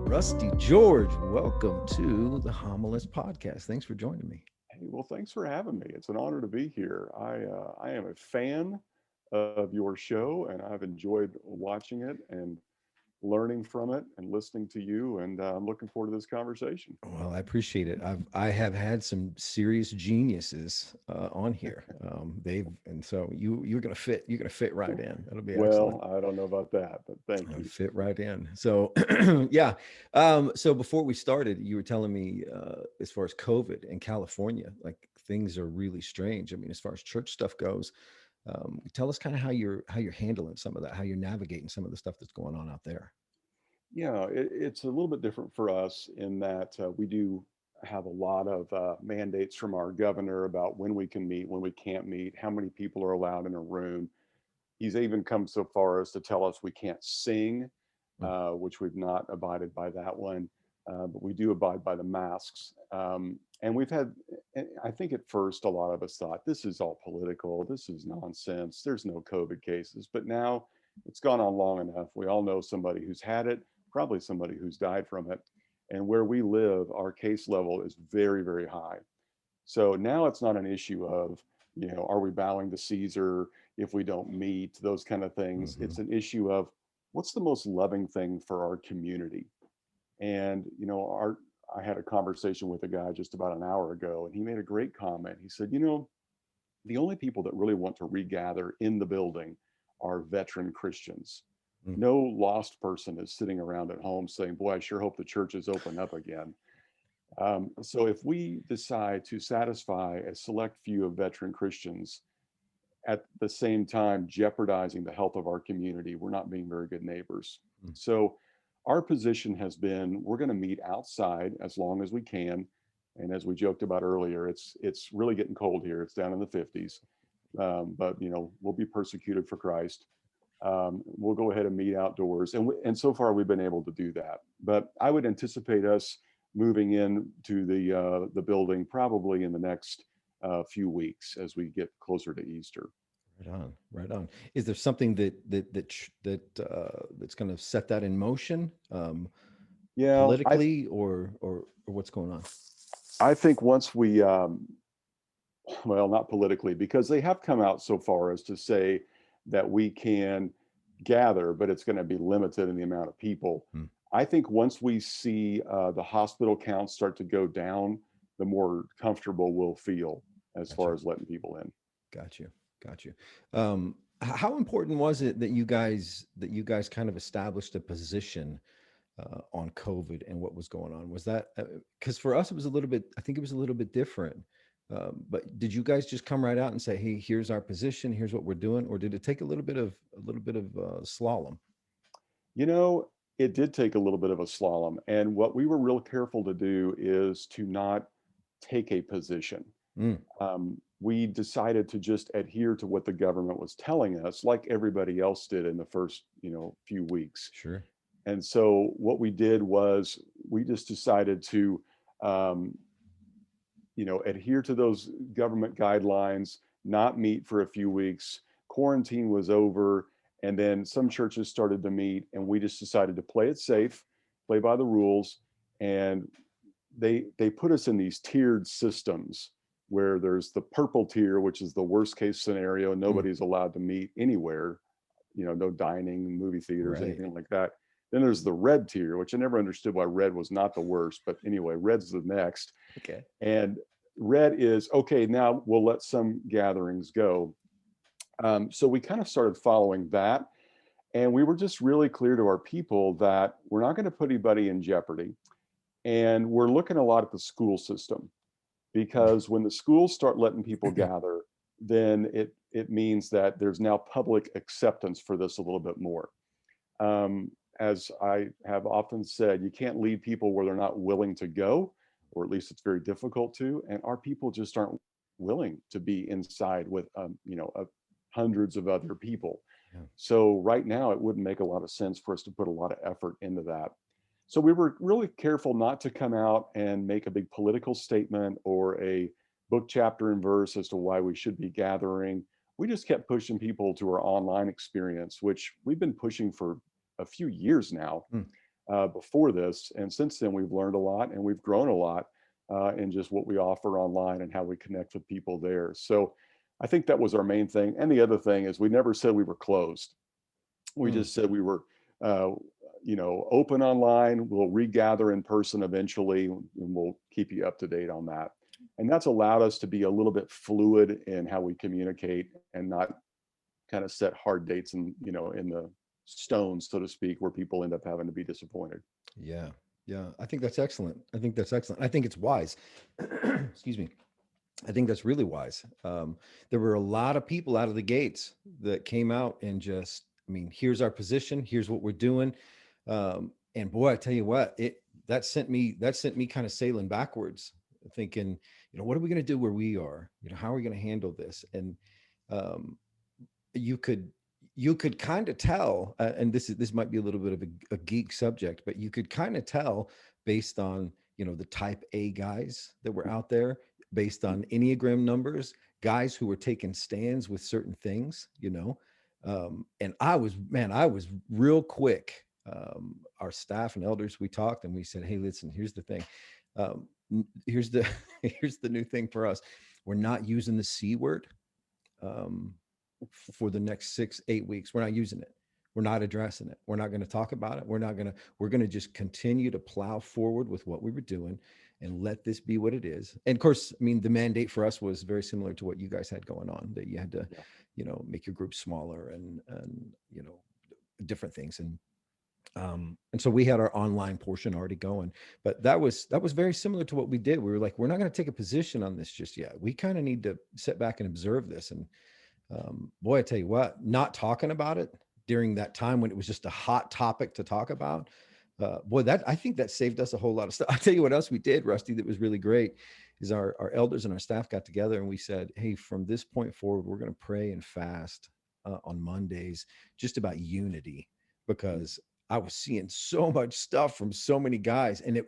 Rusty George, welcome to the Homilist Podcast. Thanks for joining me. Hey, well, thanks for having me. It's an honor to be here. I am a fan of your show, and I've enjoyed watching it and learning from it and listening to you. And I'm looking forward to this conversation. Well, I appreciate it. I have had some serious geniuses on here. So you're gonna fit. You're gonna fit right in. That'll be excellent. Well, I don't know about that, but thank you. Fit right in. So yeah. So before we started, you were telling me as far as COVID in California, like things are really strange. I mean, as far as church stuff goes, tell us kind of how you're handling some of that, how you're navigating some of the stuff that's going on out there. Yeah, it's a little bit different for us in that we do have a lot of mandates from our governor about when we can meet, when we can't meet, how many people are allowed in a room. He's even come so far as to tell us we can't sing, Mm. which we've not abided by that one, but we do abide by the masks. And we've had, I think at first, a lot of us thought this is all political, this is nonsense, there's no COVID cases. But now it's gone on long enough. We all know somebody who's had it, probably somebody who's died from it. And where we live, our case level is very, very high. So now it's not an issue of, are we bowing to Caesar if we don't meet, those kind of things. Hmm. It's an issue of what's the most loving thing for our community. And, I had a conversation with a guy just about an hour ago, and he made a great comment. He said, the only people that really want to regather in the building are veteran Christians. Mm. No lost person is sitting around at home saying, boy, I sure hope the churches open up again. So if we decide to satisfy a select few of veteran Christians at the same time jeopardizing the health of our community, we're not being very good neighbors. Mm. So our position has been we're going to meet outside as long as we can. And as we joked about earlier, it's really getting cold here. It's down in the 50s. But we'll be persecuted for Christ. We'll go ahead and meet outdoors, and so far we've been able to do that. But I would anticipate us moving into the building probably in the next few weeks as we get closer to Easter. Right on, right on. Is there something that's going to set that in motion, Yeah, politically, or what's going on? I think once we well, not politically, because they have come out so far as to say that we can gather, but it's going to be limited in the amount of people. Mm. I think once we see the hospital counts start to go down, the more comfortable we'll feel as Gotcha. far as letting people in. Got you. Got you. How important was it that you guys kind of established a position on COVID and what was going on? Was that because for us it was a little bit? I think it was a little bit different. But did you guys just come right out and say, "Hey, here's our position. Here's what we're doing," or did it take a little bit of slalom? You know, it did take a little bit of a slalom. And what we were real careful to do is to not take a position. Mm, We decided to just adhere to what the government was telling us, like everybody else did in the first, few weeks. sure. And so what we did was we just decided to, um, adhere to those government guidelines, not meet for a few weeks. Quarantine was over, and then some churches started to meet, and we just decided to play it safe, play by the rules, and they put us in these tiered systems where there's the purple tier, which is the worst case scenario. Mm, Nobody's allowed to meet anywhere, no dining, movie theaters, right. anything like that. Then there's the red tier, which I never understood why red was not the worst, but anyway, red's the next. Okay. And red is okay, now we'll let some gatherings go. So we kind of started following that. And we were just really clear to our people that we're not going to put anybody in jeopardy. And we're looking a lot at the school system because when the schools start letting people gather, then it means that there's now public acceptance for this a little bit more. As I have often said, you can't lead people where they're not willing to go, or at least it's very difficult to. And our people just aren't willing to be inside with, hundreds of other people. Yeah. So right now, it wouldn't make a lot of sense for us to put a lot of effort into that. So we were really careful not to come out and make a big political statement or a book, chapter, and verse as to why we should be gathering. We just kept pushing people to our online experience, which we've been pushing for a few years now. Mm, before this. And since then, we've learned a lot and we've grown a lot in just what we offer online and how we connect with people there. So I think that was our main thing. And the other thing is we never said we were closed. We Mm, just said we were, uh, open online. We'll regather in person eventually, and we'll keep you up to date on that. And that's allowed us to be a little bit fluid in how we communicate and not kind of set hard dates and in the stone, so to speak, where people end up having to be disappointed. yeah. Yeah. I think that's excellent. I think that's excellent. I think it's wise. Excuse me. I think that's really wise. There were a lot of people out of the gates that came out and just, I mean, here's our position, here's what we're doing. And boy, I tell you what, that sent me kind of sailing backwards, thinking, what are we going to do where we are? How are we going to handle this? And um, you could you could kind of tell, and this might be a little bit of a geek subject, but you could kind of tell based on the type A guys that were out there, based on Enneagram numbers, guys who were taking stands with certain things. And I was real quick. Our staff and elders, we talked and we said, hey, listen, here's the thing. Here's the here's the new thing for us. We're not using the C word. Um, for the next 6, 8 weeks. We're not using it. We're not addressing it. We're not going to talk about it. We're going to just continue to plow forward with what we were doing and let this be what it is. And of course, I mean, the mandate for us was very similar to what you guys had going on, that you had to, Yeah. make your group smaller and, different things. And so we had our online portion already going, but that was very similar to what we did. We were like, we're not going to take a position on this just yet. We kind of need to sit back and observe this. And boy, I tell you what, not talking about it during that time when it was just a hot topic to talk about, boy, that I think that saved us a whole lot of stuff. I'll tell you what else we did, Rusty, that was really great is our elders and our staff got together and we said, hey, from this point forward, we're going to pray and fast on Mondays just about unity, because I was seeing so much stuff from so many guys, and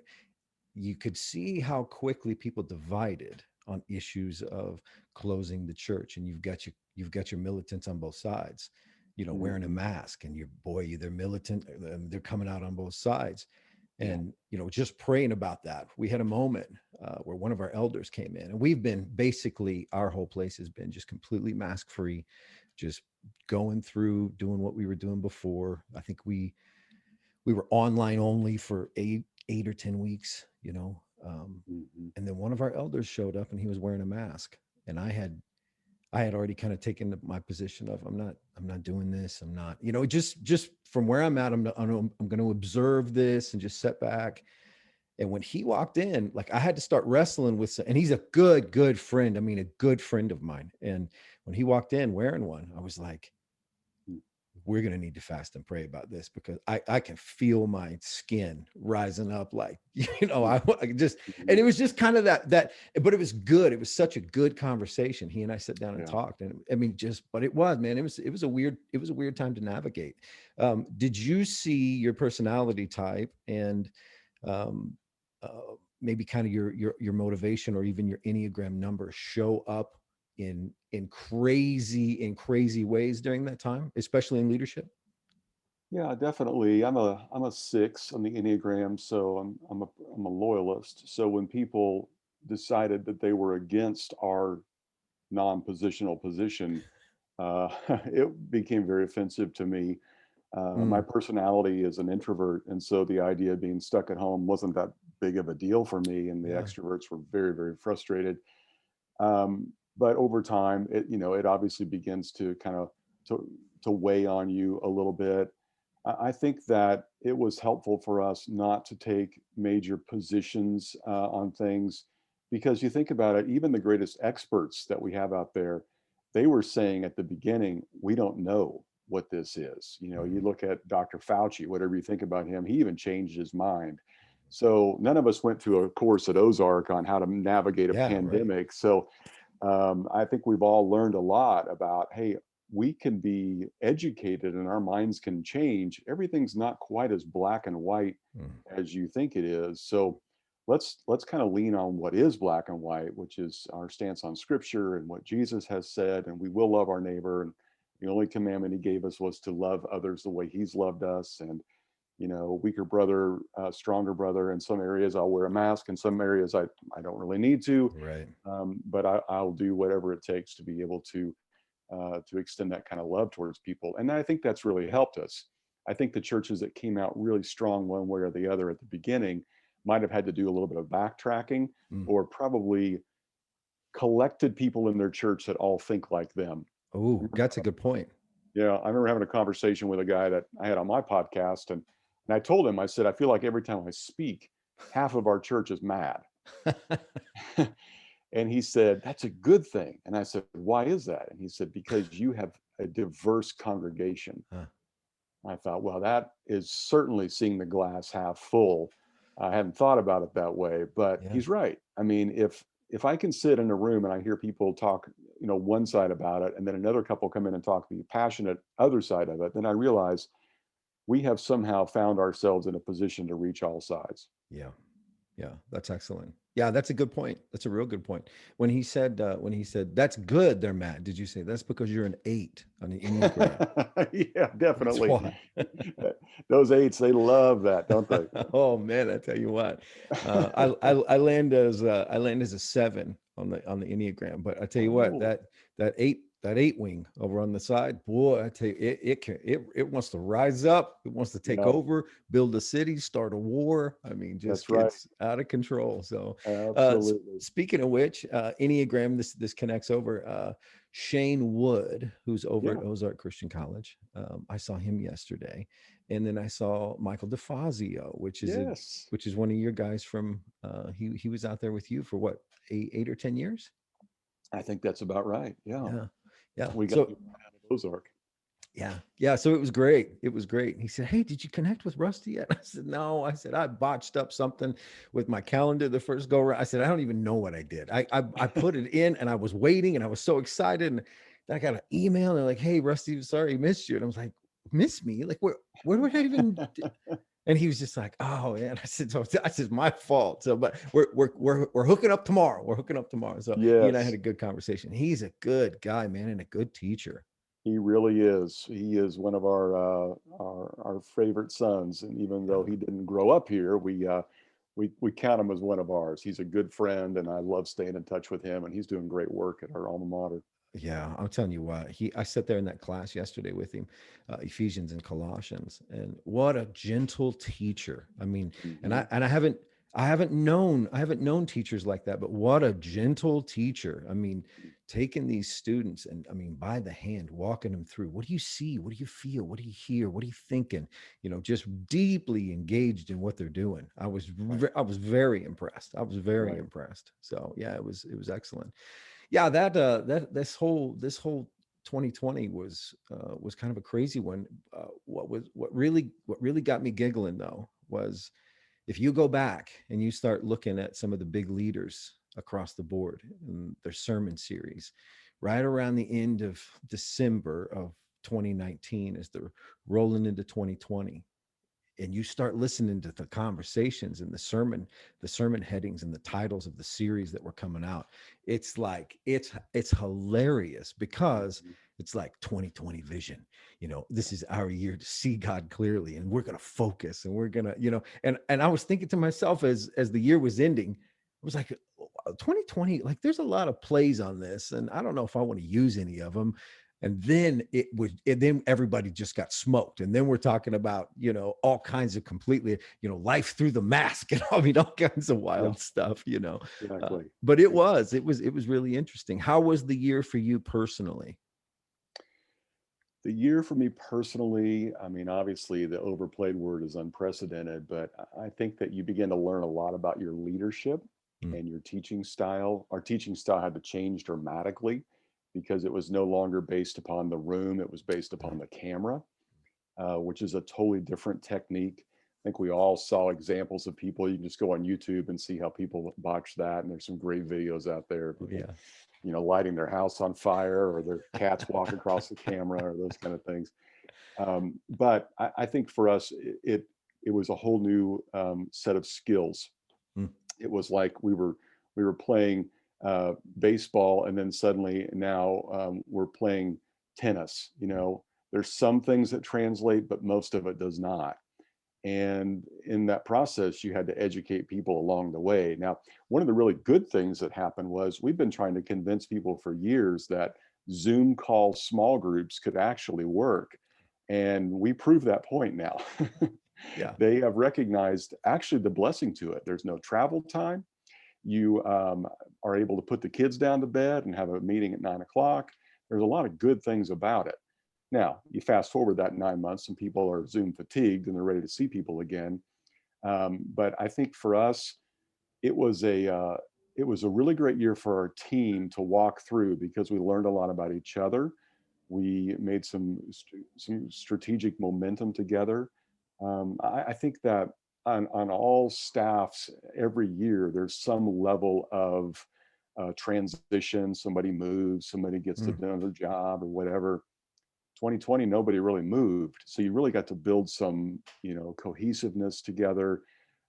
you could see how quickly people divided on issues of closing the church. And you've got your militants on both sides, wearing a Mhm. mask, and they're militant, they're coming out on both sides. Yeah. And just praying about that, we had a moment where one of our elders came in, and we've been basically, our whole place has been just completely mask free, just going through doing what we were doing before. I think we were online only for 8 or 10 weeks, Mhm. and then one of our elders showed up and he was wearing a mask. And I had already kind of taken my position of, I'm not doing this. I'm not, just from where I'm at, I'm going to observe this and just sit back. And when he walked in, like, I had to start wrestling with, and he's a good friend. I mean, a good friend of mine. And when he walked in wearing one, I was like, Mm. we're going to need to fast and pray about this, because I can feel my skin rising up, like, I just, and Mhm. it was just kind of but it was good. It was such a good conversation. He and I sat down and Yeah. talked, and I mean, but it was, man, it was a weird time to navigate. Did you see your personality type and, um, maybe kind of your motivation or even your Enneagram number show up in crazy ways during that time, especially in leadership? Yeah, definitely. I'm a 6 on the Enneagram, so I'm a loyalist. So when people decided that they were against our non-positional position, it became very offensive to me. My Mm, personality is an introvert, and so the idea of being stuck at home wasn't that big of a deal for me. And the yeah. extroverts were very, very frustrated. But over time, it obviously begins to kind of to to weigh on you a little bit. I think that it was helpful for us not to take major positions on things, because you think about it, even the greatest experts that we have out there, they were saying at the beginning, we don't know what this is. You Mhm. look at Dr. Fauci, whatever you think about him, he even changed his mind. So none of us went to a course at Ozark on how to navigate a Yeah, right. pandemic. So I think we've all learned a lot about, hey, we can be educated and our minds can change. Everything's not quite as black and white Mm, as you think it is. So let's kind of lean on what is black and white, which is our stance on scripture and what Jesus has said, and we will love our neighbor. And the only commandment he gave us was to love others the way he's loved us. And weaker brother, stronger brother. In some areas, I'll wear a mask. In some areas, I don't really need to, Right. but I'll do whatever it takes to be able to extend that kind of love towards people. And I think that's really helped us. I think the churches that came out really strong one way or the other at the beginning might have had to do a little bit of backtracking, Mm. or probably collected people in their church that all think like them. Oh, that's a good point. Yeah, I remember having a conversation with a guy that I had on my podcast, and I told him, I said, I feel like every time I speak, half of our church is mad. And he said, that's a good thing. And I said, why is that? And he said, because you have a diverse congregation. Huh. I thought, well, that is certainly seeing the glass half full. I hadn't thought about it that way, but Yeah. he's right. I mean, if I can sit in a room and I hear people talk, one side about it, and then another couple come in and talk the passionate other side of it, then I realize we have somehow found ourselves in a position to reach all sides. Yeah. Yeah, that's excellent. Yeah, that's a good point. That's a real good point. When he said that's good, they're mad. Did you say that's because you're an 8 on the Enneagram? Yeah, That's definitely. why. Those eights, they love that, don't they? Oh man, I tell you what, I I land as a 7 on the Enneagram, but I tell you what, Oh, that eight wing over on the side, boy, I tell you, it wants to rise up, it wants to take yeah, over, build a city, start a war. I mean, just that's right. gets out of control. So, Absolutely. speaking of which, Enneagram, this connects over. Shane Wood, who's over at Yeah. Ozark Christian College. I saw him yesterday, and then I saw Michael DeFazio, Yes. which is one of your guys from. He was out there with you for what, 8 or 10 years? I think that's about right. Yeah. Yeah, yeah. We got So you out of Ozark. yeah, yeah. So it was great. It was great. And he said, "Hey, did you connect with Rusty yet?" I said, "No." I said, "I botched up something with my calendar the first go around." I said, "I don't even know what I did. I put it in and I was waiting and I was so excited, and then I got an email and they're like, 'Hey, Rusty, sorry, missed you.'" And I was like, "Miss me? Like where would I even?" And he was just like, "Oh yeah." And I said, "So that's just my fault." So, but we're hooking up tomorrow. We're hooking up tomorrow. So he and I had Yes, a good conversation. He's a good guy, man, and a good teacher. he really is. He is one of our favorite sons, and even though Yeah. he didn't grow up here, we count him as one of ours. He's a good friend, and I love staying in touch with him. And he's doing great work at our alma mater. Yeah, I'm telling you what, I sat there in that class yesterday with him, Ephesians and Colossians, and what a gentle teacher. I mean, Hmm. I haven't known teachers like that, but what a gentle teacher. I mean, taking these students and I mean by the hand, walking them through. What do you see? What do you feel? What do you hear? What are you thinking? Just deeply engaged in what they're doing. Right, I was very impressed. I was very right. impressed. So yeah, it was excellent. Yeah, that this whole 2020 was kind of a crazy one. What really got me giggling though was if you go back and you start looking at some of the big leaders across the board in their sermon series, right around the end of December of 2019, as they're rolling into 2020, and you start listening to the conversations and the sermon headings and the titles of the series that were coming out, it's like it's hilarious because Mhm. it's like 2020 vision. This is our year to see God clearly, and we're going to focus, and we're going to, and I was thinking to myself as the year was ending, I was like, 2020, like there's a lot of plays on this, and I don't know if I want to use any of them. And then then everybody just got smoked, and then we're talking about all kinds of completely life through the mask, and I mean all kinds of Yeah, wild stuff. exactly. But it was really interesting. How was the year for you personally? The year for me personally, I mean, obviously the overplayed word is unprecedented, but I think that you begin to learn a lot about your leadership Mm. and your teaching style. Our teaching style had to change dramatically because it was no longer based upon the room, it was based upon the camera, which is a totally different technique. I think we all saw examples of people. You can just go on YouTube and see how people botch that. And there's some great videos out there of Oh people, yeah. lighting their house on fire, or their cats walk across the camera, or those kind of things. But I think for us, it was a whole new set of skills. Mm. It was like we were playing baseball, and then suddenly now we're playing tennis. There's some things that translate, but most of it does not. And in that process, you had to educate people along the way. Now, one of the really good things that happened was we've been trying to convince people for years that Zoom call small groups could actually work. And we prove that point now. Yeah. They have recognized actually the blessing to it. There's no travel time. You are able to put the kids down to bed and have a meeting at 9 o'clock. There's a lot of good things about it. Now, you fast forward that 9 months and people are Zoom fatigued and they're ready to see people again. But I think for us, it was a really great year for our team to walk through because we learned a lot about each other. We made some strategic momentum together. I think that on all staffs every year, there's some level of transition. Somebody moves, somebody gets to Mm. do another job or whatever. 2020, nobody really moved, so you really got to build some, cohesiveness together,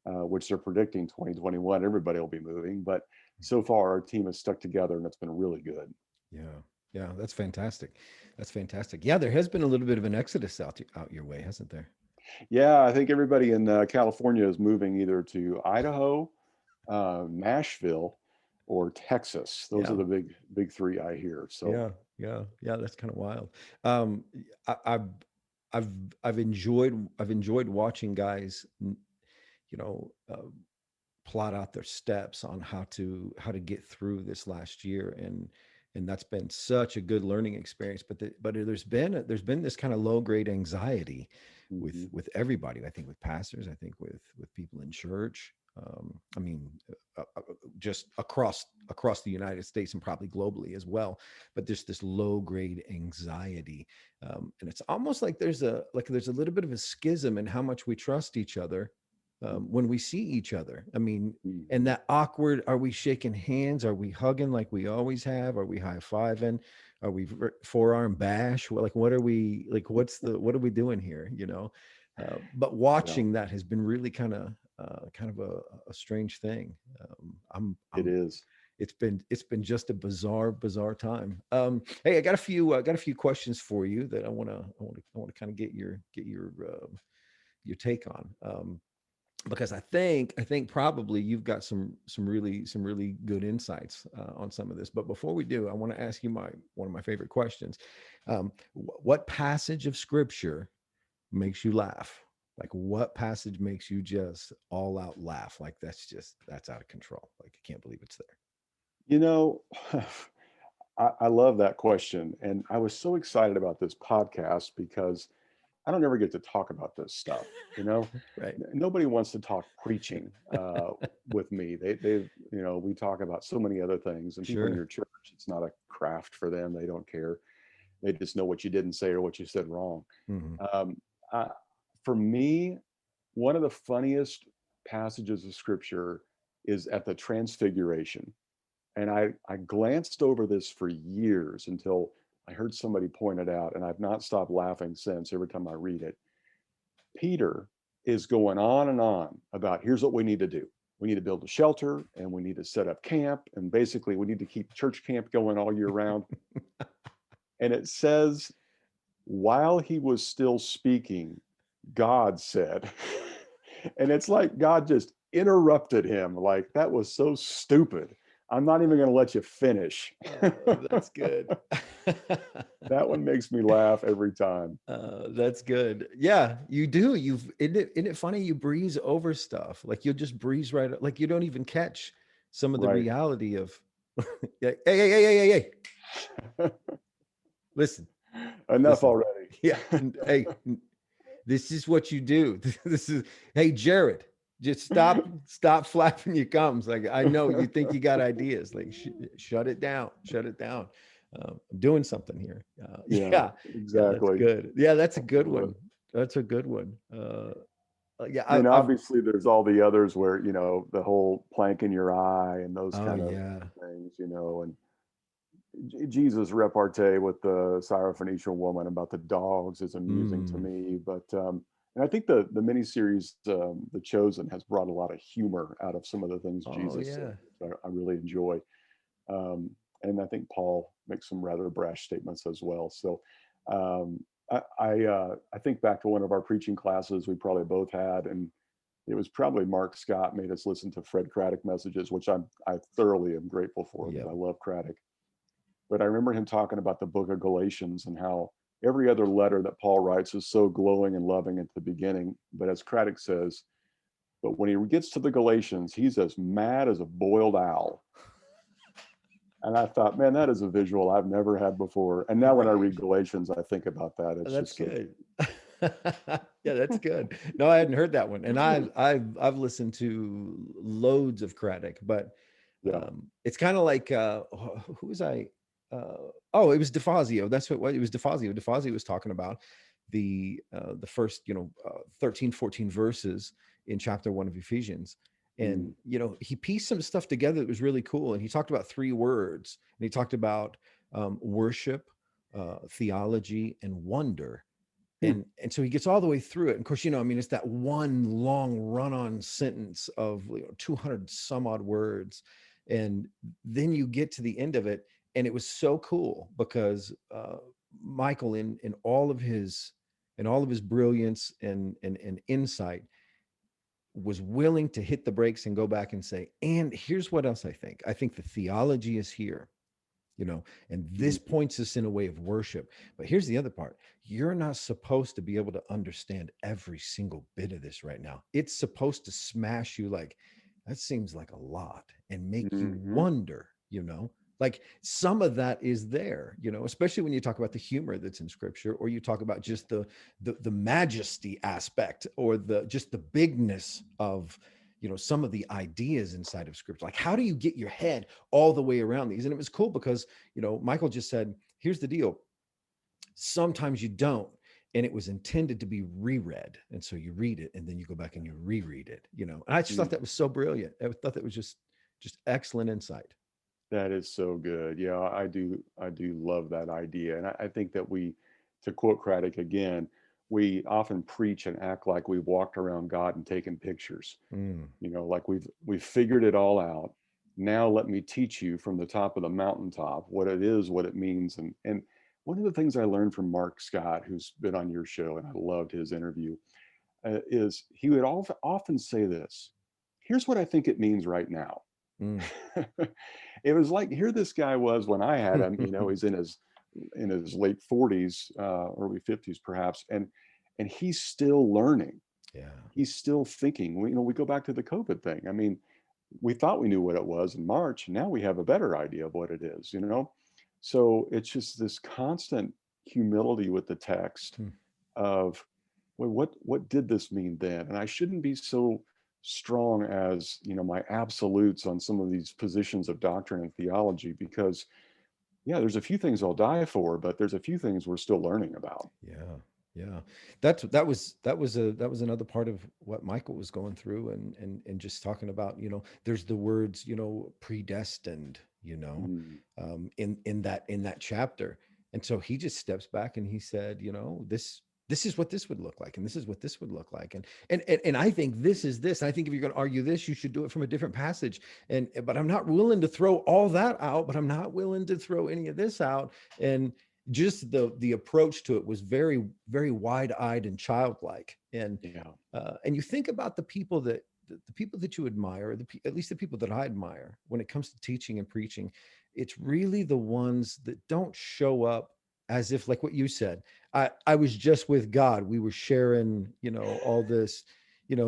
which they're predicting 2021 everybody will be moving. But so far, our team has stuck together, and it's been really good. Yeah. Yeah. That's fantastic. That's fantastic. Yeah. There has been a little bit of an exodus out your way, hasn't there? Yeah, I think everybody in California is moving either to Idaho, Nashville, or Texas. Those are Yeah. the big three I hear. So Yeah. Yeah. Yeah. That's kind of wild. Um, I, I've, I've, I've enjoyed watching guys, you know, plot out their steps on how to get through this last year, and that's been such a good learning experience. But there's been this kind of low grade anxiety with mhm. everybody. I think with pastors, I think with people in church. I mean, just across the United States and probably globally as well. But there's this low grade anxiety, and it's almost like there's a little bit of a schism in how much we trust each other when we see each other. I mean, and Mhm. that awkward, are we shaking hands? Are we hugging like we always have? Are we high fiving? Are we forearm bash? Like, what are we, like, what are we doing here? But Yeah, watching that has been really kind of a strange thing. it I'm, is. it's been just a bizarre time. Hey, I got a few questions for you that I want to kind of get your take on. Because I think probably you've got some really good insights on some of this. But before we do, I want to ask you my one of my favorite questions. What passage of scripture makes you laugh? Like, what passage makes you just all out laugh? Like, that's out of control. Like, I can't believe it's there. You know, I love that question. And I was so excited about this podcast because I don't ever get to talk about this stuff. Right. Nobody wants to talk preaching with me. We talk about so many other things, and people in Sure. your church, it's not a craft for them. They don't care. They just know what you didn't say or what you said wrong. Hmm. Um, I, for me, one of the funniest passages of scripture is at the Transfiguration. And I glanced over this for years until I heard somebody point it out, and I've not stopped laughing since every time I read it. Peter is going on and on about here's what we need to do. We need to build a shelter and we need to set up camp. And basically, we need to keep church camp going all year round. And it says, while he was still speaking, God said, and it's like God just interrupted him. Like, that was so stupid. I'm not even going to let you finish. That's good. That one makes me laugh every time. That's good. Yeah, you do. Isn't it funny? You breeze over stuff. Like, you'll just breeze right. Like, you don't even catch some of the Right. reality of. Yeah, hey. Listen, Enough listen. already. Yeah. Hey, this is what you do. This is. Hey, Jared, just stop flapping your gums. Like, I know you think you got ideas. Like, shut it down. Shut it down. I'm doing something here. Yeah, Yeah. Yeah, that's exactly. good. Yeah, that's a good Uh, one. That's a good one. Yeah, I mean, I've. obviously, there's all the others where, the whole plank in your eye and those Oh kind of yeah. things, and Jesus' repartee with the Syrophoenician woman about the dogs is amusing to Mm. me. But and I think the miniseries, The Chosen, has brought a lot of humor out of some of the things Oh Jesus said, yeah. which I really enjoy. Um, and I think Paul makes some rather brash statements as well. So um, I think back to one of our preaching classes we probably both had, and it was probably Mark Scott made us listen to Fred Craddock messages, which I thoroughly am grateful for because Yep. I love Craddock. But I remember him talking about the book of Galatians and how every other letter that Paul writes is so glowing and loving at the beginning. But as Craddock says, but when he gets to the Galatians, he's as mad as a boiled owl. And I thought, man, that is a visual I've never had before. And now when I Right. read Galatians, I think about that. It's That's just so good. Yeah, that's good. No, I hadn't heard that one, and I've listened to loads of Craddock, but yeah. it's kind of like who was I? Oh, it was DeFazio. That's what it was. DeFazio. DeFazio was talking about the first 13, 14 verses in chapter 1 of Ephesians, and Mm, he pieced some stuff together that was really cool. And he talked about three words, and he talked about worship, theology, and wonder. mm, And so he gets all the way through it. And of course, I mean, it's that one long run-on sentence of 200 some odd words, and then you get to the end of it, and it was so cool because Michael, in all of his brilliance and insight, was willing to hit the brakes and go back and say, and here's what else I think. I think the theology is here, and this mm, points us in a way of worship. But here's the other part: you're not supposed to be able to understand every single bit of this right now. It's supposed to smash you like, that seems like a lot, and make you mhm. wonder, like some of that is there, especially when you talk about the humor that's in scripture, or you talk about just the majesty aspect, or the just the bigness of some of the ideas inside of scripture. Like, how do you get your head all the way around these? And it was cool because Michael just said, here's the deal: sometimes you don't, and it was intended to be reread, and so you read it and then you go back and you reread it, and I just thought Mm. that was so brilliant. I thought that was just excellent insight. That is so good. Yeah, I do love that idea. And I think that to quote Craddock again, we often preach and act like we've walked around God and taken pictures, Mm, like we've figured it all out. Now let me teach you from the top of the mountaintop what it is, what it means. And one of the things I learned from Mark Scott, who's been on your show, and I loved his interview, is he would often say this: here's what I think it means right now. mm. It was like, here this guy was when I had him. He's in his late 40s, early 50s perhaps, and he's still learning. Yeah. He's still thinking. We go back to the COVID thing. I mean, we thought we knew what it was in March, and now we have a better idea of what it is. So it's just this constant humility with the text Hmm. of, well, what did this mean then? And I shouldn't be so strong as my absolutes on some of these positions of doctrine and theology, because yeah, there's a few things I'll die for, but there's a few things we're still learning about. Yeah. Yeah. That was another part of what Michael was going through, and just talking about, there's the words, predestined, Mm, in that chapter. And so he just steps back and he said, this is what this would look like, and this is what this would look like. And I think this is this. I think if you're going to argue this, you should do it from a different passage. But I'm not willing to throw all that out, but I'm not willing to throw any of this out. And just the approach to it was very, very wide-eyed and childlike. yeah. And you think about the people that you admire, at least the people that I admire when it comes to teaching and preaching, it's really the ones that don't show up as if, like what you said, I was just with God, we were sharing, all this,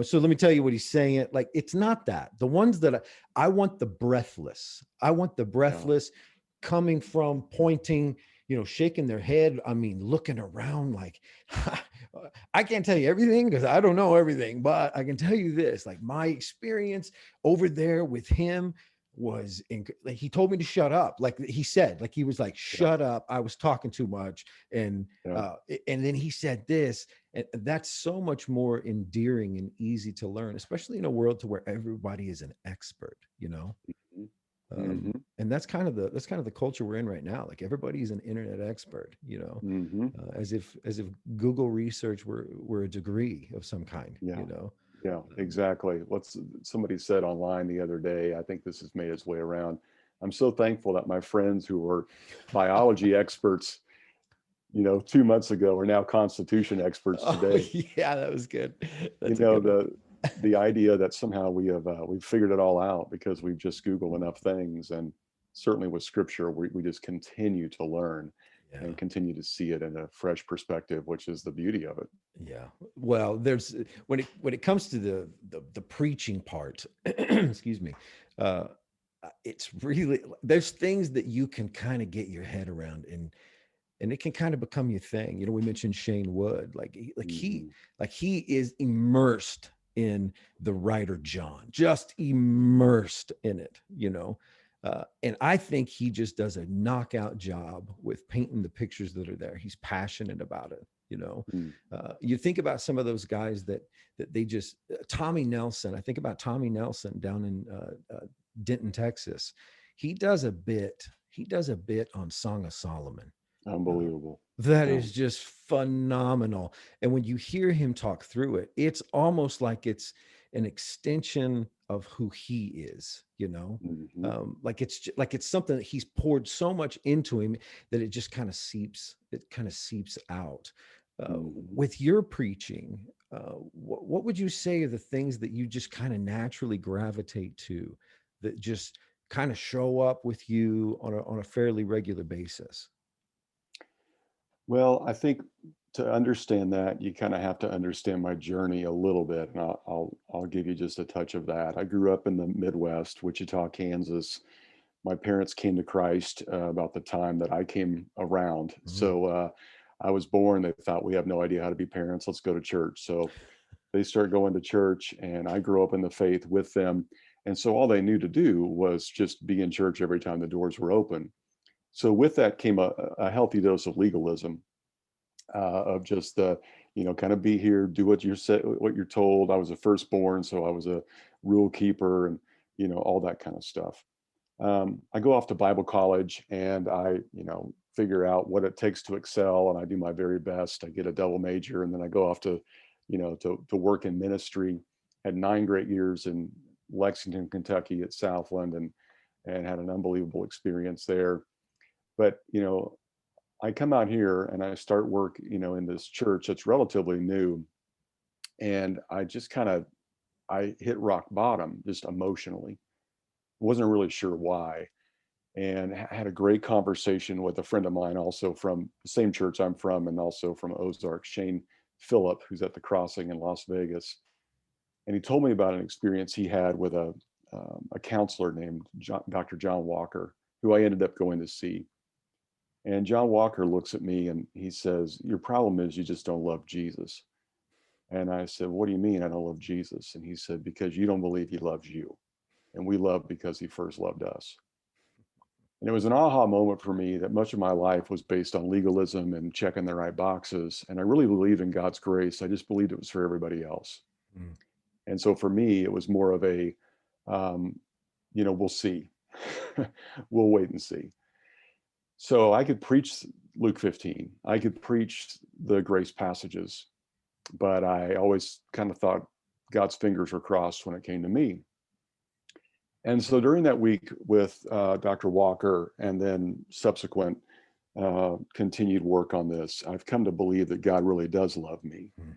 so let me tell you what he's saying. It like, it's not that. The ones that I want, the breathless. I want the Yeah. breathless, coming from, pointing, shaking their head. I mean, looking around like, I can't tell you everything because I don't know everything, but I can tell you this: like, my experience over there with him was like, he told me to shut up. Like he said, like he was like, Yeah. shut up. I was talking too much. And, Yeah. uh, and then he said this, and that's so much more endearing and easy to learn, especially in a world to where everybody is an expert. Mm-hmm. And that's kind of the culture we're in right now. Like, everybody's an internet expert, Mm-hmm. as if Google research were a degree of some kind. Yeah. Yeah, exactly. Somebody said online the other day, I think this has made its way around. I'm so thankful that my friends who were biology experts 2 months ago are now Constitution experts Oh today. yeah, that was good. You That's a know, good one. the idea that somehow we've figured it all out because we've just Googled enough things, and certainly with Scripture, we just continue to learn Yeah. and continue to see it in a fresh perspective, which is the beauty of it. Yeah. Well, there's when it comes to the preaching part, excuse me, uh it's really, there's things that you can kind of get your head around, and it can kind of become your thing. We mentioned Shane Wood, Hmm. like he is immersed in the writer John, just immersed in it. And I think he just does a knockout job with painting the pictures that are there. He's passionate about it. Hmm. You think about some of those guys that they just Tommy Nelson. I think about Tommy Nelson down in Denton, Texas. He does a bit on Song of Solomon. uh, Unbelievable. that Yeah. is just phenomenal. And when you hear him talk through it, it's almost like it's an extension of who he is. Hmm. Like it's something that he's poured so much into him that it kind of seeps out. Hmm. With your preaching, what would you say are the things that you just kind of naturally gravitate to, that just kind of show up with you on a fairly regular basis? Well, I think to understand that, you kind of have to understand my journey a little bit, and I'll give you just a touch of that. I grew up in the Midwest, Wichita, Kansas. My parents came to Christ about the time that I came around. Mhm. So I was born. They thought, we have no idea how to be parents. Let's go to church. So they start going to church, and I grew up in the faith with them. And so all they knew to do was just be in church every time the doors were open. So with that came a healthy dose of legalism, of just the, kind of be here, do what you're said, what you're told. I was a firstborn, so I was a rule keeper, and all that kind of stuff. I go off to Bible college, and I, figure out what it takes to excel, and I do my very best. I get a double major, and then I go off to, to work in ministry. Had 9 great years in Lexington, Kentucky at Southland, and had an unbelievable experience there. But I come out here and I start work, in this church that's relatively new, and I just kind of I hit rock bottom just emotionally. Wasn't really sure why, and had a great conversation with a friend of mine, also from the same church I'm from, and also from Ozark, Shane Phillip, who's at the Crossing in Las Vegas. And he told me about an experience he had with a counselor named Dr. John Walker, who I ended up going to see. And John Walker looks at me and he says, "Your problem is you just don't love Jesus." And I said, "What do you mean I don't love Jesus?" And he said, "Because you don't believe he loves you. And we love because he first loved us." And it was an aha moment for me that much of my life was based on legalism and checking the right boxes. And I really believe in God's grace. I just believed it was for everybody else. Mm. And so for me, it was more of a, um, we'll see. We'll wait and see. So I could preach Luke 15. I could preach the grace passages, but I always kind of thought God's fingers were crossed when it came to me. And so during that week with Dr. Walker, and then subsequent continued work on this, I've come to believe that God really does love me. Mm.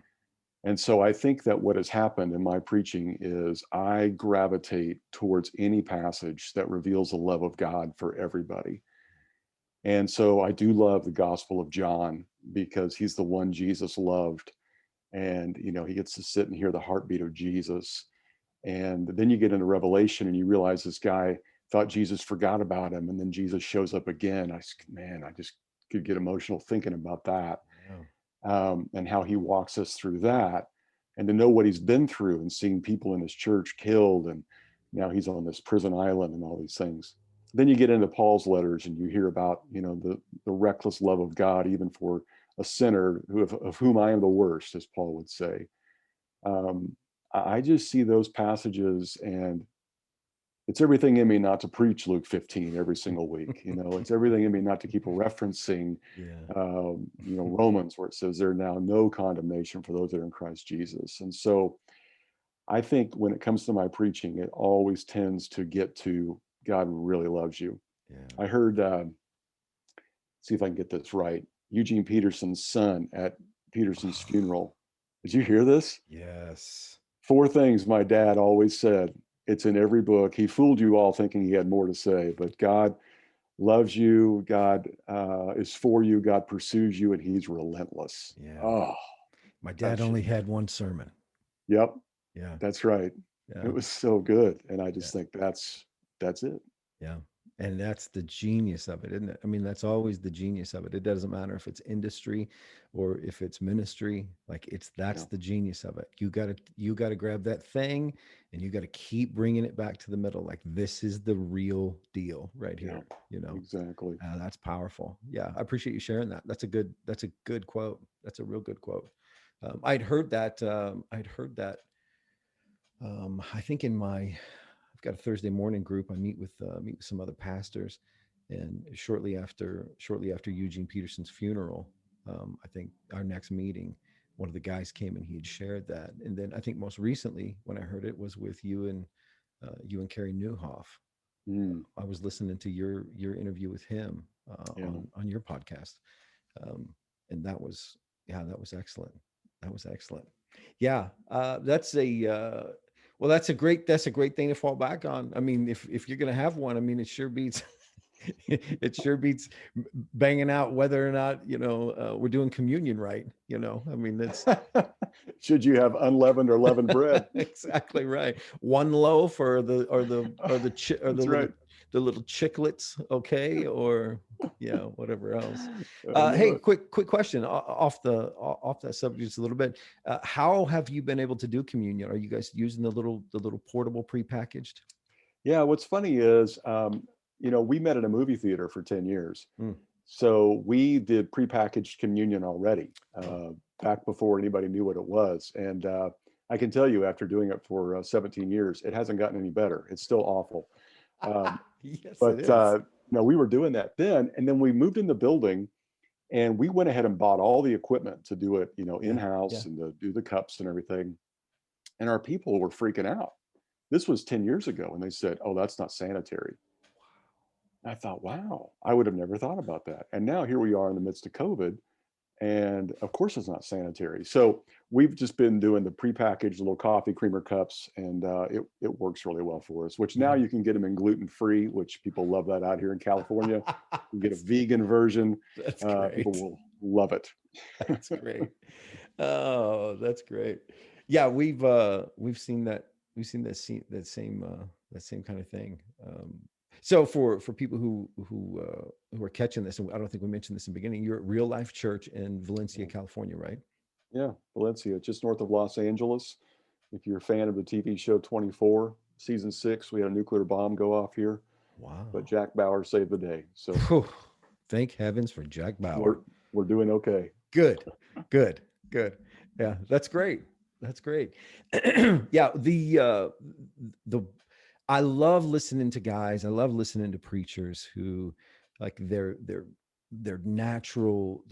And so I think that what has happened in my preaching is I gravitate towards any passage that reveals the love of God for everybody. And so I do love the Gospel of John because he's the one Jesus loved. And, he gets to sit and hear the heartbeat of Jesus. And then you get into Revelation and you realize this guy thought Jesus forgot about him. And then Jesus shows up again. I just could get emotional thinking about that, Yeah. and how he walks us through that. And to know what he's been through and seeing people in his church killed. And now he's on this prison island and all these things. Then you get into Paul's letters and you hear about, the reckless love of God, even for a sinner of whom I am the worst, as Paul would say. Um, I just see those passages, and it's everything in me not to preach Luke 15 every single week. It's everything in me not to keep referencing, Yeah. Romans, where it says there are now no condemnation for those that are in Christ Jesus. And so I think when it comes to my preaching, it always tends to get to God really loves you. Yeah. I heard, see if I can get this right. Eugene Peterson's son at Peterson's funeral. Did you hear this? Yes. 4 things my dad always said. It's in every book. He fooled you all thinking he had more to say, but God loves you. God is for you. God pursues you, and He's relentless. Yeah. Oh, My dad that should only be. had one sermon. Yep, Yeah. that's right. It Yeah. was so good, and I Yeah. just think that's it. Yeah. And that's the genius of it, isn't it? I mean, that's always the genius of it. It doesn't matter if it's industry or if it's ministry. Like that's Yeah, the genius of it. You got to grab that thing and you got to keep bringing it back to the middle. Like this is the real deal right yeah, here, you know. exactly. That's powerful. Yeah, I appreciate you sharing that. That's a good quote. That's a real good quote. I'd heard that. I think in my I've got a Thursday morning group. I meet with some other pastors, and shortly after Eugene Peterson's funeral, I think our next meeting, one of the guys came and he had shared that, and then I think most recently when I heard it was with you and Carrie Newhoff. Mm, I was listening to your interview with him yeah. on your podcast, um, and that was yeah, that was excellent. That was excellent. Yeah, that's a great thing to fall back on. I mean, if you're gonna have one, I mean, it sure beats it sure beats banging out whether or not we're doing communion right. I mean, that's Should you have unleavened or leavened bread? exactly right. One loaf or That's right. the little chiclets, okay, or yeah, whatever else. I know Hey, it. quick question off that subject just a little bit. How have you been able to do communion? Are you guys using the little portable prepackaged? Yeah, what's funny is, we met at a movie theater for 10 years. Mm. So we did prepackaged communion already, Oh. back before anybody knew what it was. And I can tell you, after doing it for 17 years, it hasn't gotten any better. It's still awful. Um, Yes, it but is. no, we were doing that then. And then we moved in the building and we went ahead and bought all the equipment to do it, Yeah, in yeah. house and to do the cups and everything. And our people were freaking out. This was 10 years ago. And they said, oh, that's not sanitary. I thought, wow, I would have never thought about that. And now here we are in the midst of COVID. And of course, it's not sanitary. So we've just been doing the prepackaged little coffee creamer cups, and it works really well for us. Which now Yeah. you can get them in gluten free, which people love that out here in California. You get a that's, vegan version. that's People great. will love it. That's great. Oh, that's great. Yeah, we've seen that same kind of thing. So for people who are catching this, and I don't think we mentioned this in the beginning, you're at Real Life Church in Valencia, Yeah, California, right? yeah, Valencia, just north of Los Angeles. If you're a fan of the TV show 24, season 6, we had a nuclear bomb go off here, but Wow. Jack Bauer saved the day. So Phew. Thank heavens for Jack we're Bauer. we're doing okay. Good, good, good. Yeah, that's great. That's great. Yeah, the I love listening to guys. I love listening to preachers who like their natural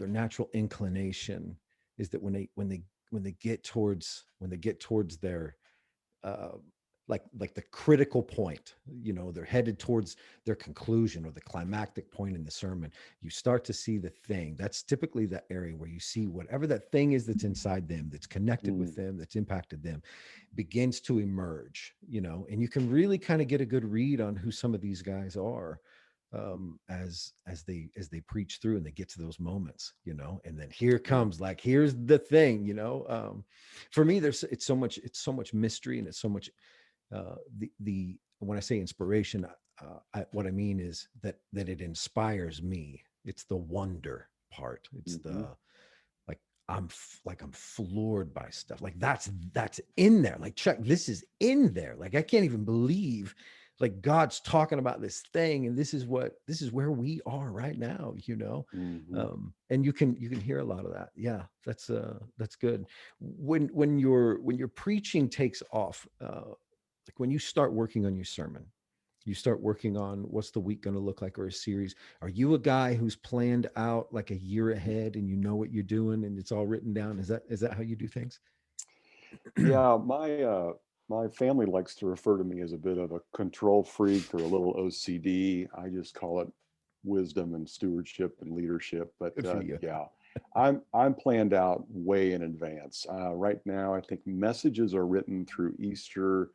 inclination is that when they get towards their uh, like the critical point, they're headed towards their conclusion or the climactic point in the sermon. You start to see the thing. That's typically the area where you see whatever that thing is that's inside them, that's connected with Mm, them, that's impacted them, begins to emerge. And you can really kind of get a good read on who some of these guys are, as they preach through and they get to those moments, and then here yeah. comes, like, here's the thing. For me, it's so much mystery, and it's so much the when I say inspiration, what I mean is that it inspires me. It's the wonder part. It's Hmm. like I'm floored by stuff like that's in there. Like, Chuck, this is in there. Like, I can't even believe, like, God's talking about this thing, and this is where we are right now. Hmm. And you can hear a lot of that. Yeah, that's good. When your preaching takes off, like when you start working on your sermon, you start working on what's the week going to look like, or a series. Are you a guy who's planned out like a year ahead, and you know what you're doing and it's all written down? Is that how you do things? Yeah, my family likes to refer to me as a bit of a control freak or a little OCD. I just call it wisdom and stewardship and leadership. But Good for you. yeah, I'm planned out way in advance. Right now, I think messages are written through Easter.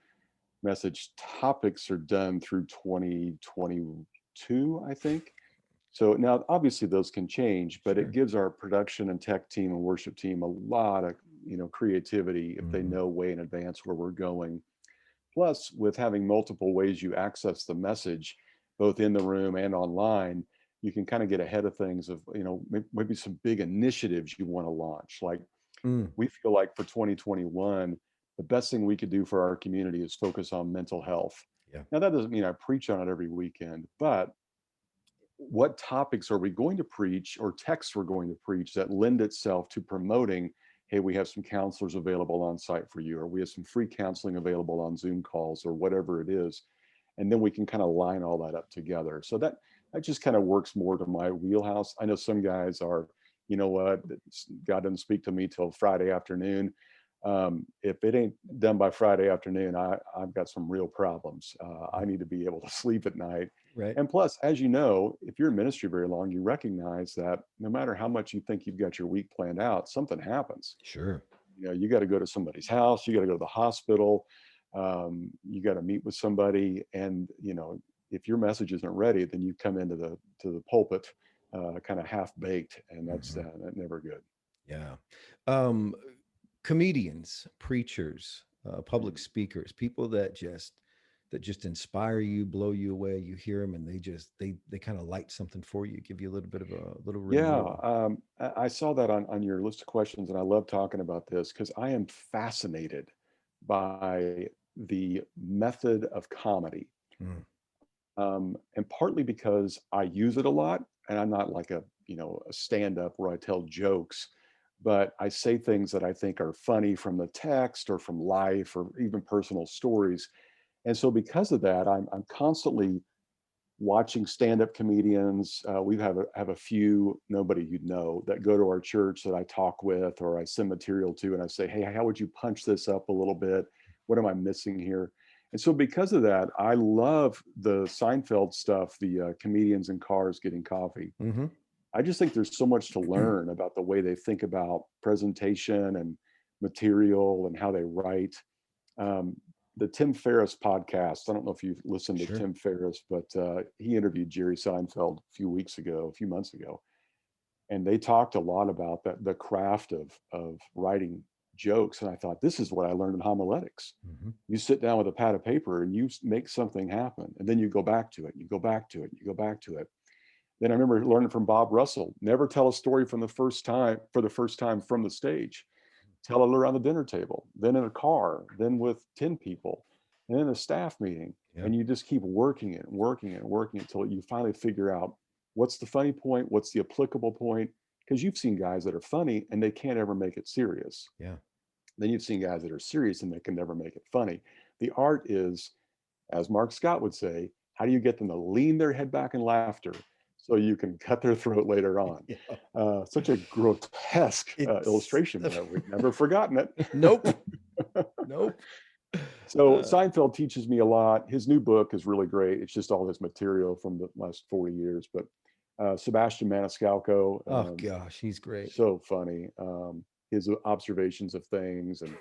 Message topics are done through 2022, I think. So now, obviously, those can change, but it Sure. gives our production and tech team and worship team a lot of creativity if they Hmm. know way in advance where we're going. Plus, with having multiple ways you access the message, both in the room and online, you can kind of get ahead of things of, maybe some big initiatives you want to launch. Like Mm. we feel like for 2021, the best thing we could do for our community is focus on mental health. Yeah. Now, that doesn't mean I preach on it every weekend, but what topics are we going to preach or texts we're going to preach that lend itself to promoting, hey, we have some counselors available on site for you, or we have some free counseling available on Zoom calls, or whatever it is. And then we can kind of line all that up together. So that just kind of works more to my wheelhouse. I know some guys are, you know what, God doesn't speak to me till Friday afternoon. If it ain't done by Friday afternoon, I've got some real problems. I need to be able to sleep at night. Right. And plus, as you know, if you're in ministry very long, you recognize that no matter how much you think you've got your week planned out, something happens. Sure. You got to go to somebody's house, you got to go to the hospital, you got to meet with somebody, and if your message isn't ready, then you come into the pulpit kind of half baked, and that's Hmm. never good. Yeah. Um, Comedians, preachers, public Mm. speakers, people that just inspire you, blow you away. You hear them, and they kind of light something for you, give you a little bit of a little Yeah, renewal. I saw that on your list of questions, and I love talking about this because I am fascinated by the method of comedy, Mm. and partly because I use it a lot, and I'm not like a stand up where I tell jokes, but I say things that I think are funny from the text or from life or even personal stories, and so because of that, I'm constantly watching stand-up comedians. We have a few, nobody you'd know, that go to our church that I talk with or I send material to, and I say, hey, how would you punch this up a little bit? What am I missing here? And so because of that, I love the Seinfeld stuff, the comedians in cars getting coffee. Hmm. I just think there's so much to learn about the way they think about presentation and material and how they write. um, the Tim Ferriss podcast. I don't know if you've listened to Sure. Tim Ferriss, but he interviewed Jerry Seinfeld a few months ago, and they talked a lot about the craft of writing jokes. And I thought, this is what I learned in homiletics. Hmm. You sit down with a pad of paper and you make something happen, and then you go back to it, you go back to it, you go back to it. Then I remember learning from Bob Russell, never tell a story from the first time for the first time from the stage. Tell it around the dinner table, then in a car, then with 10 people, and then a staff meeting. Yeah. And you just keep working it, working it, working it until you finally figure out what's the funny point, what's the applicable point. Because you've seen guys that are funny and they can't ever make it serious. Yeah. Then you've seen guys that are serious and they can never make it funny. The art is, as Mark Scott would say, how do you get them to lean their head back in laughter so you can cut their throat later on? Yeah. Such a grotesque It's illustration, but we've never forgotten nope. it. Nope. So Uh, Seinfeld teaches me a lot. His new book is really great. It's just all his material from the last 40 years. But Sebastian Maniscalco, oh gosh, he's great. so funny. His observations of things, and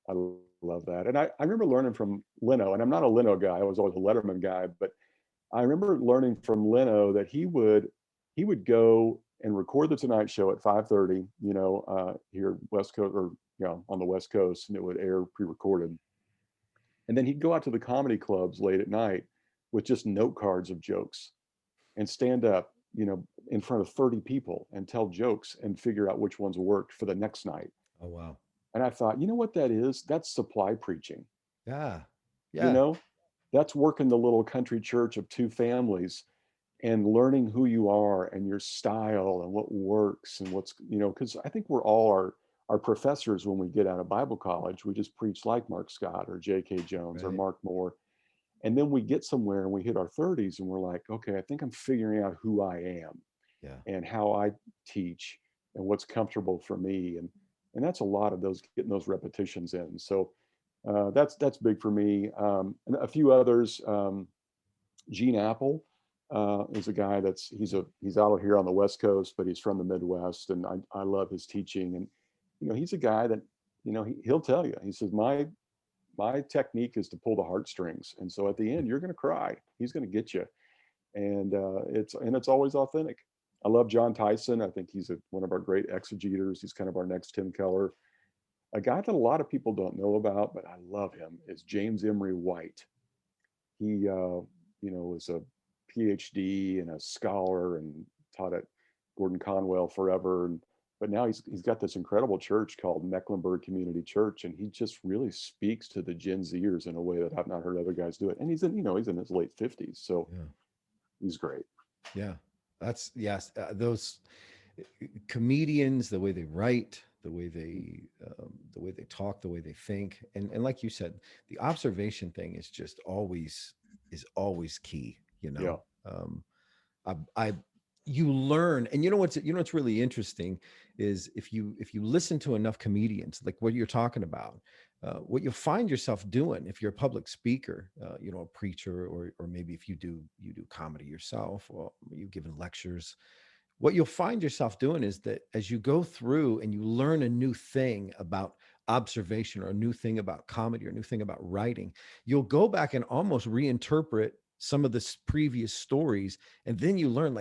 I love that. And I remember learning from Leno, and I'm not a Leno guy. I was always a Letterman guy, but I remember learning from Leno that he would go and record the Tonight Show at 5:30, here West Coast, or on the West Coast, and it would air pre-recorded. And then he'd go out to the comedy clubs late at night with just note cards of jokes and stand up, in front of 30 people and tell jokes and figure out which ones worked for the next night. Oh wow. And I thought, you know what that is? That's supply preaching. Yeah. You Yeah. know, that's working the little country church of two families and learning who you are and your style and what works and what's, because I think we're all our professors when we get out of Bible college. We just preach like Mark Scott or J.K. Jones or Right. Mark Moore. And then we get somewhere and we hit our 30s and we're like, okay, I think I'm figuring out who I am Yeah. and how I teach and what's comfortable for me. And that's a lot of those, getting those repetitions in. So that's big for me. And a few others. Gene Apple. is a guy he's out here on the West Coast, but he's from the Midwest, and I love his teaching. And he's a guy that he'll tell you. He says my technique is to pull the heartstrings, and so at the end you're going to cry. He's going to get you, and it's always authentic. I love John Tyson. I think he's one of our great exegeters. He's kind of our next Tim Keller. A guy that a lot of people don't know about, but I love him, is James Emory White. He, was a PhD and a scholar and taught at Gordon Conwell forever. But now he's got this incredible church called Mecklenburg Community Church, and he just really speaks to the Gen Zers in a way that I've not heard other guys do it. And he's in his late 50s, so Yeah. he's great. Yeah. That's yes. Those comedians, the way they write, the way they talk, the way they think, and like you said, the observation thing is always key. Yeah, I you learn, and what's really interesting is if you listen to enough comedians, like what you're talking about, what you'll find yourself doing if you're a public speaker, a preacher, or maybe if you do comedy yourself, or you giving lectures, what you'll find yourself doing is that as you go through and you learn a new thing about observation, or a new thing about comedy, or a new thing about writing, you'll go back and almost reinterpret some of the previous stories, and then you learn,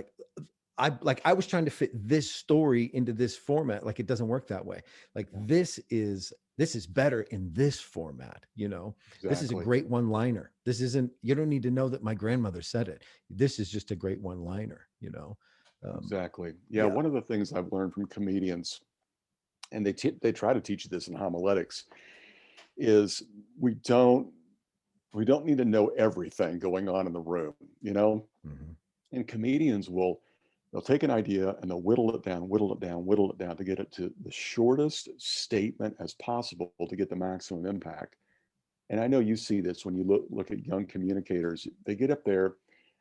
I was trying to fit this story into this format. Like, it doesn't work that way. Like, yeah, this is better in this format. This is a exactly. great one liner. This isn't, you don't need to know that my grandmother said it. This is just a great one liner. um, Exactly. Yeah, yeah. one of the things I've learned from comedians, and they try to teach this in homiletics, is we don't we don't need to know everything going on in the room, Mhm. And comedians they'll take an idea and they'll whittle it down, whittle it down, whittle it down to get it to the shortest statement as possible to get the maximum impact. And I know you see this when you look at young communicators. They get up there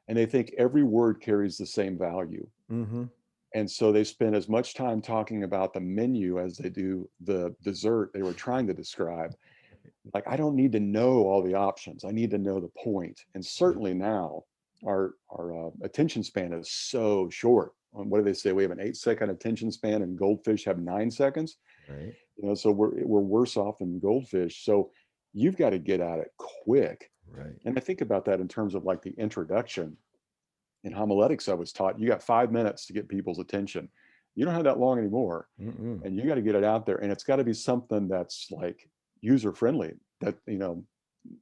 and they think every word carries the same value. Mhm. And so they spend as much time talking about the menu as they do the dessert they were trying to describe. Like, I don't need to know all the options. I need to know the point. And Yeah. certainly now, our attention span is so short. What do they say? We have an 8-second attention span, and goldfish have 9 seconds. Right. So we're worse off than goldfish. So you've got to get at it quick. Right. And I think about that in terms of like the introduction. In homiletics, I was taught you got 5 minutes to get people's attention. You don't have that long anymore, Mm-mm. and you got to get it out there. And it's got to be something that's like user friendly. That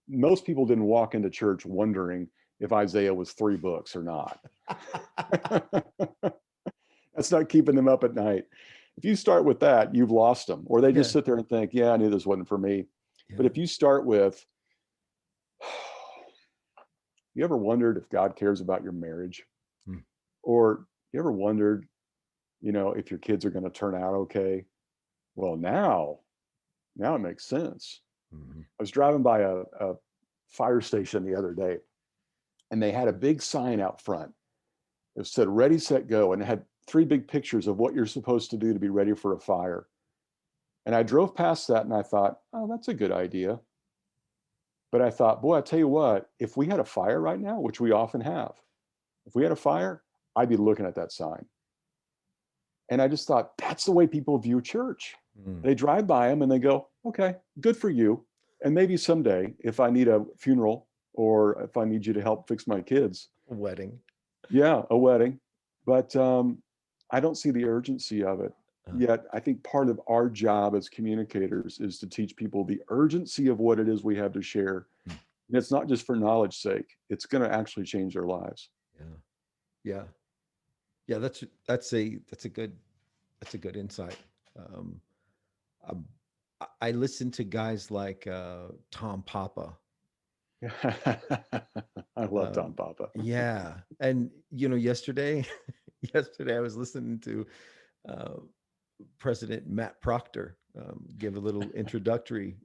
most people didn't walk into church wondering if Isaiah was 3 books or not. That's not keeping them up at night. If you start with that, you've lost them, or they just Yeah. sit there and think, "Yeah, I knew this wasn't for me." But Yeah. if you start with, "You ever wondered if God cares about your marriage?" Mm. Or you ever wondered, if your kids are going to turn out okay? Well, now it makes sense. Mhm. I was driving by a fire station the other day, and they had a big sign out front. It said "Ready, Set, Go," and it had 3 big pictures of what you're supposed to do to be ready for a fire. And I drove past that and I thought, oh, that's a good idea. But I thought, boy, I tell you what, if we had a fire right now, which we often have, if we had a fire, I'd be looking at that sign. And I just thought, that's the way people view church. Mm. They drive by them and they go, okay, good for you. And maybe someday, if I need a funeral or if I need you to help fix my kids, Wedding. yeah, a wedding. But I don't see the urgency of it. Uh, Yet, I think part of our job as communicators is to teach people the urgency of what it is we have to share. mm. And it's not just for knowledge sake, it's going to actually change their lives. Yeah. Yeah. Yeah. That's a good insight. Um, um, I listen to guys like Tom Papa. I love Tom Um, Papa. yeah, and yesterday, yesterday I was listening to uh, President Matt Proctor give a little introductory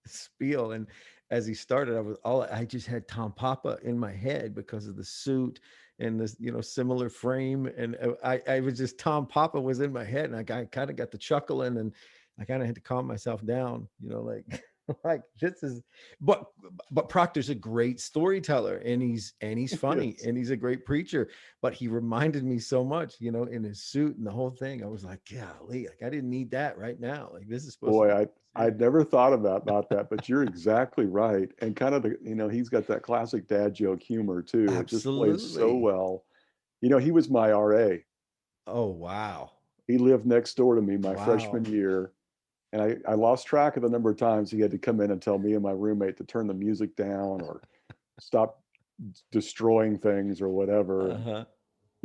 spiel, and as he started, I just had Tom Papa in my head because of the suit and this similar frame, and I was just Tom Papa was in my head, and I kind of got the chuckling, and I kind of had to calm myself down, like like this is, but but Proctor's a great storyteller, and he's funny, Yes. and he's a great preacher. But he reminded me so much, you know, in his suit and the whole thing. I was like, golly, like I didn't need that right now. Like this is supposed to Boy, be I'd serious. never thought about that, but you're exactly right. And kind of the, he's got that classic dad joke humor too. It just plays so Absolutely. well. He was my RA. Oh wow, He lived next door to me my freshman wow. year. And I lost track of the number of times he had to come in and tell me and my roommate to turn the music down or stop destroying things or whatever. Uh And,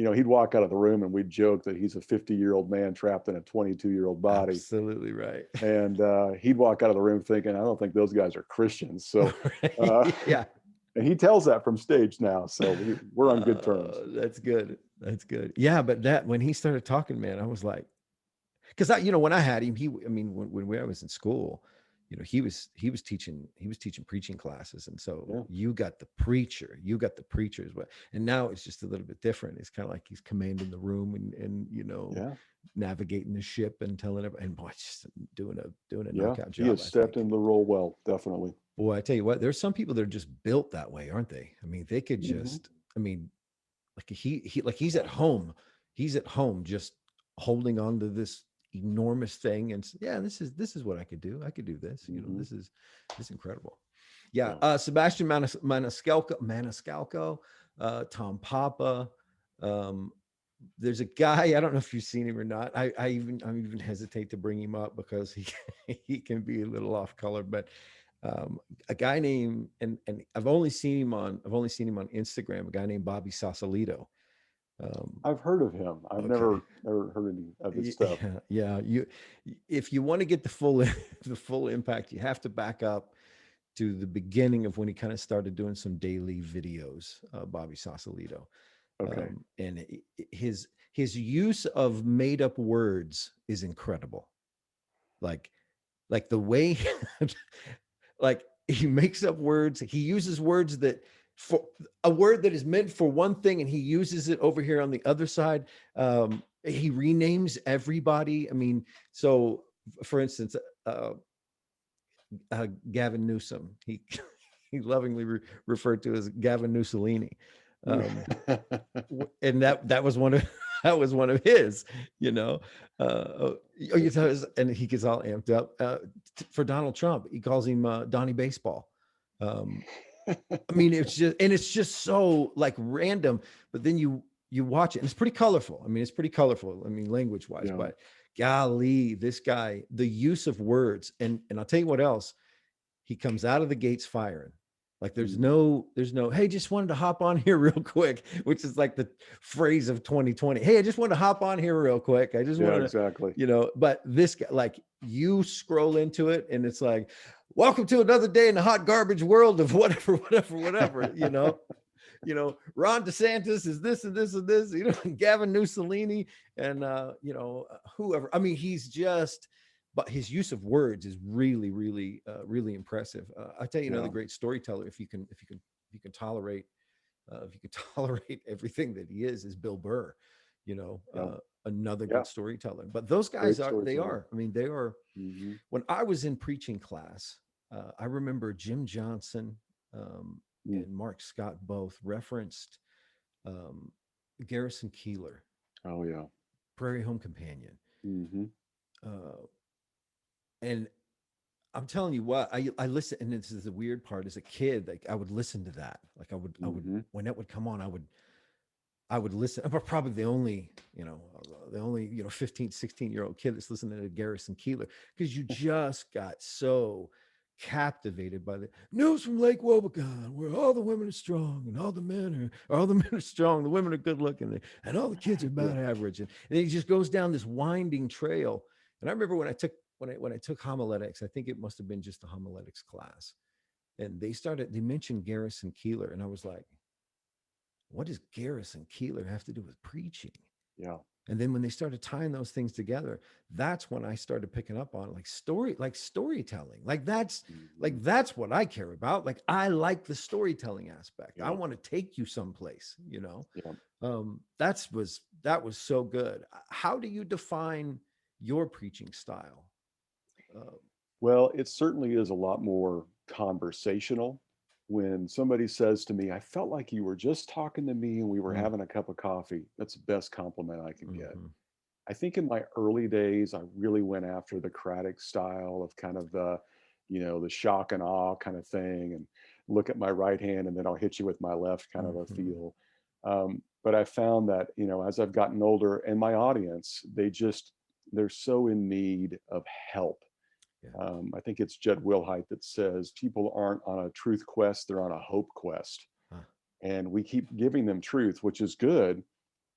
huh. he'd walk out of the room and we'd joke that he's a 50-year-old man trapped in a 22-year-old body. Absolutely right. And he'd walk out of the room thinking, I don't think those guys are Christians. So, uh, Yeah. and he tells that from stage now. So we're on good terms. That's good. That's good. Yeah, but that when he started talking, man, I was like, because I, you know, when I had him, I mean, when I was in school, you know, he was teaching preaching classes, and so Yeah. you got the preacher as well, and now it's just a little bit different. It's kind of like he's commanding the room and you know, Yeah. navigating the ship and telling everybody, and boy, just doing a Yeah. knockout He job, has I stepped think. into the role well, definitely. Boy, I tell you what, there's some people that are just built that way, aren't they? I mean, they could Hmm. just, I mean, like he like he's at home, just holding on to this enormous thing, and yeah, this is what I could do. I could do this. You know, Hmm. this is incredible. Yeah, Yeah. Sebastian Maniscalco, Tom Papa. Um, there's a guy, I don't know if you've seen him or not. I even hesitate to bring him up because he he can be a little off color, but a guy named, and I've only seen him on Instagram. A guy named Bobby Sausalito. Um, I've heard of him. I've okay, never heard any of his stuff. yeah, yeah. If you want to get the full the full impact, you have to back up to the beginning of when he kind of started doing some daily videos. Bobby Sausalito, Okay. and his use of made up words is incredible. Like the way like he makes up words, he uses words that for a word that is meant for one thing and he uses it over here on the other side. He renames everybody. I mean, so for instance, uh, Gavin Newsom, he he lovingly referred to as Gavin Mussolini. um, and that was one of that was one of his, you know. And he gets all amped up for Donald Trump. He calls him Donnie Baseball. um I mean, it's just so like random, but then you watch it and it's pretty colorful. I mean, it's pretty colorful, I mean, language wise, Yeah. but golly, this guy, the use of words, and I'll tell you what else, he comes out of the gates firing. Like Mhm. there's no, hey, just wanted to hop on here real quick, which is like the phrase of 2020. Hey, I just wanted to hop on here real quick. I just Yeah, wanted to, exactly. you know, but this guy, like you scroll into it and it's like, welcome to another day in the hot garbage world of whatever, whatever, you know. Ron DeSantis is this and this and this, you know, Gavin Mussolini and whoever. I mean, he's just, but his use of words is really, really, really impressive. I tell you, another Yeah. great storyteller, if you can tolerate, if you can tolerate everything that he is Bill Burr. You know, Yeah. another Yeah. good storyteller. But those guys Great are, they storyteller. are. I mean, they are. Hmm. When I was in preaching class, I remember Jim Johnson um, Mm. and Mark Scott both referenced um, Garrison Keeler, Oh yeah. Prairie Home Companion. Hmm. Uh, and I'm telling you what, I listen, and this is the weird part. As a kid, like I would listen to that. Like I would Hmm. when that would come on, I would listen. I'm probably the only 15, 16-year-old kid that's listening to Garrison Keeler because you just got so captivated by the news from Lake Wobegon, where all the women are strong and all the men are strong, the women are good looking, and all the kids are Yeah. about average, and he just goes down this winding trail. And I remember when I took homiletics, I think it must have been just a homiletics class, and they mentioned Garrison Keeler, and I was like, what does Garrison Keeler have to do with preaching? Yeah. And then when they started tying those things together, that's when I started picking up on like storytelling. Hmm. That's what I care about. Like I like the storytelling aspect. I Yeah. want to take you someplace, you know. Yeah. That was so good. How do you define your preaching style? Uh, Well, it certainly is a lot more conversational. When somebody says to me, I felt like you were just talking to me and we were Mm, having a cup of coffee, that's the best compliment I can get. mhm. I think in my early days, I really went after the Craddock style of kind of the, the shock and awe kind of thing, and look at my right hand and then I'll hit you with my left kind of a Mhm. feel. But I found that, as I've gotten older and my audience, they're so in need of help. Yeah. I think it's Jed Wilhite that says people aren't on a truth quest, they're on a hope quest. Ah, And we keep giving them truth, which is good,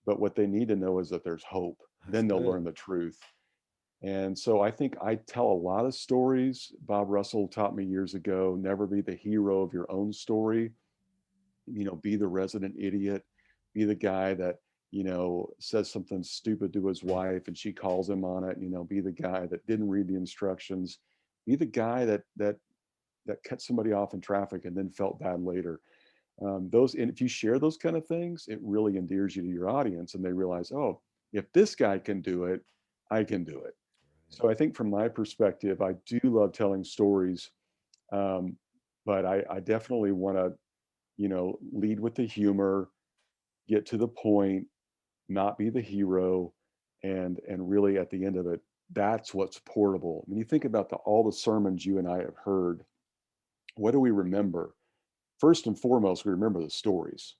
but what they need to know is that there's hope. that's Then they'll good. learn the truth. And so I think I tell a lot of stories. Bob Russell taught me years ago, never be the hero of your own story. Be the resident idiot, be the guy that, says something stupid to his wife and she calls him on it, be the guy that didn't read the instructions, be the guy that cut somebody off in traffic and then felt bad later. Those and if you share those kind of things, it really endears you to your audience, and they realize, oh, if this guy can do it, I can do it. Right. So I think from my perspective, I do love telling stories, um, but I definitely want to, lead with the humor, get to the point, not be the hero, and really at the end of it, that's what's portable. When you think about all the sermons you and I have heard, what do we remember? First and foremost, we remember the stories,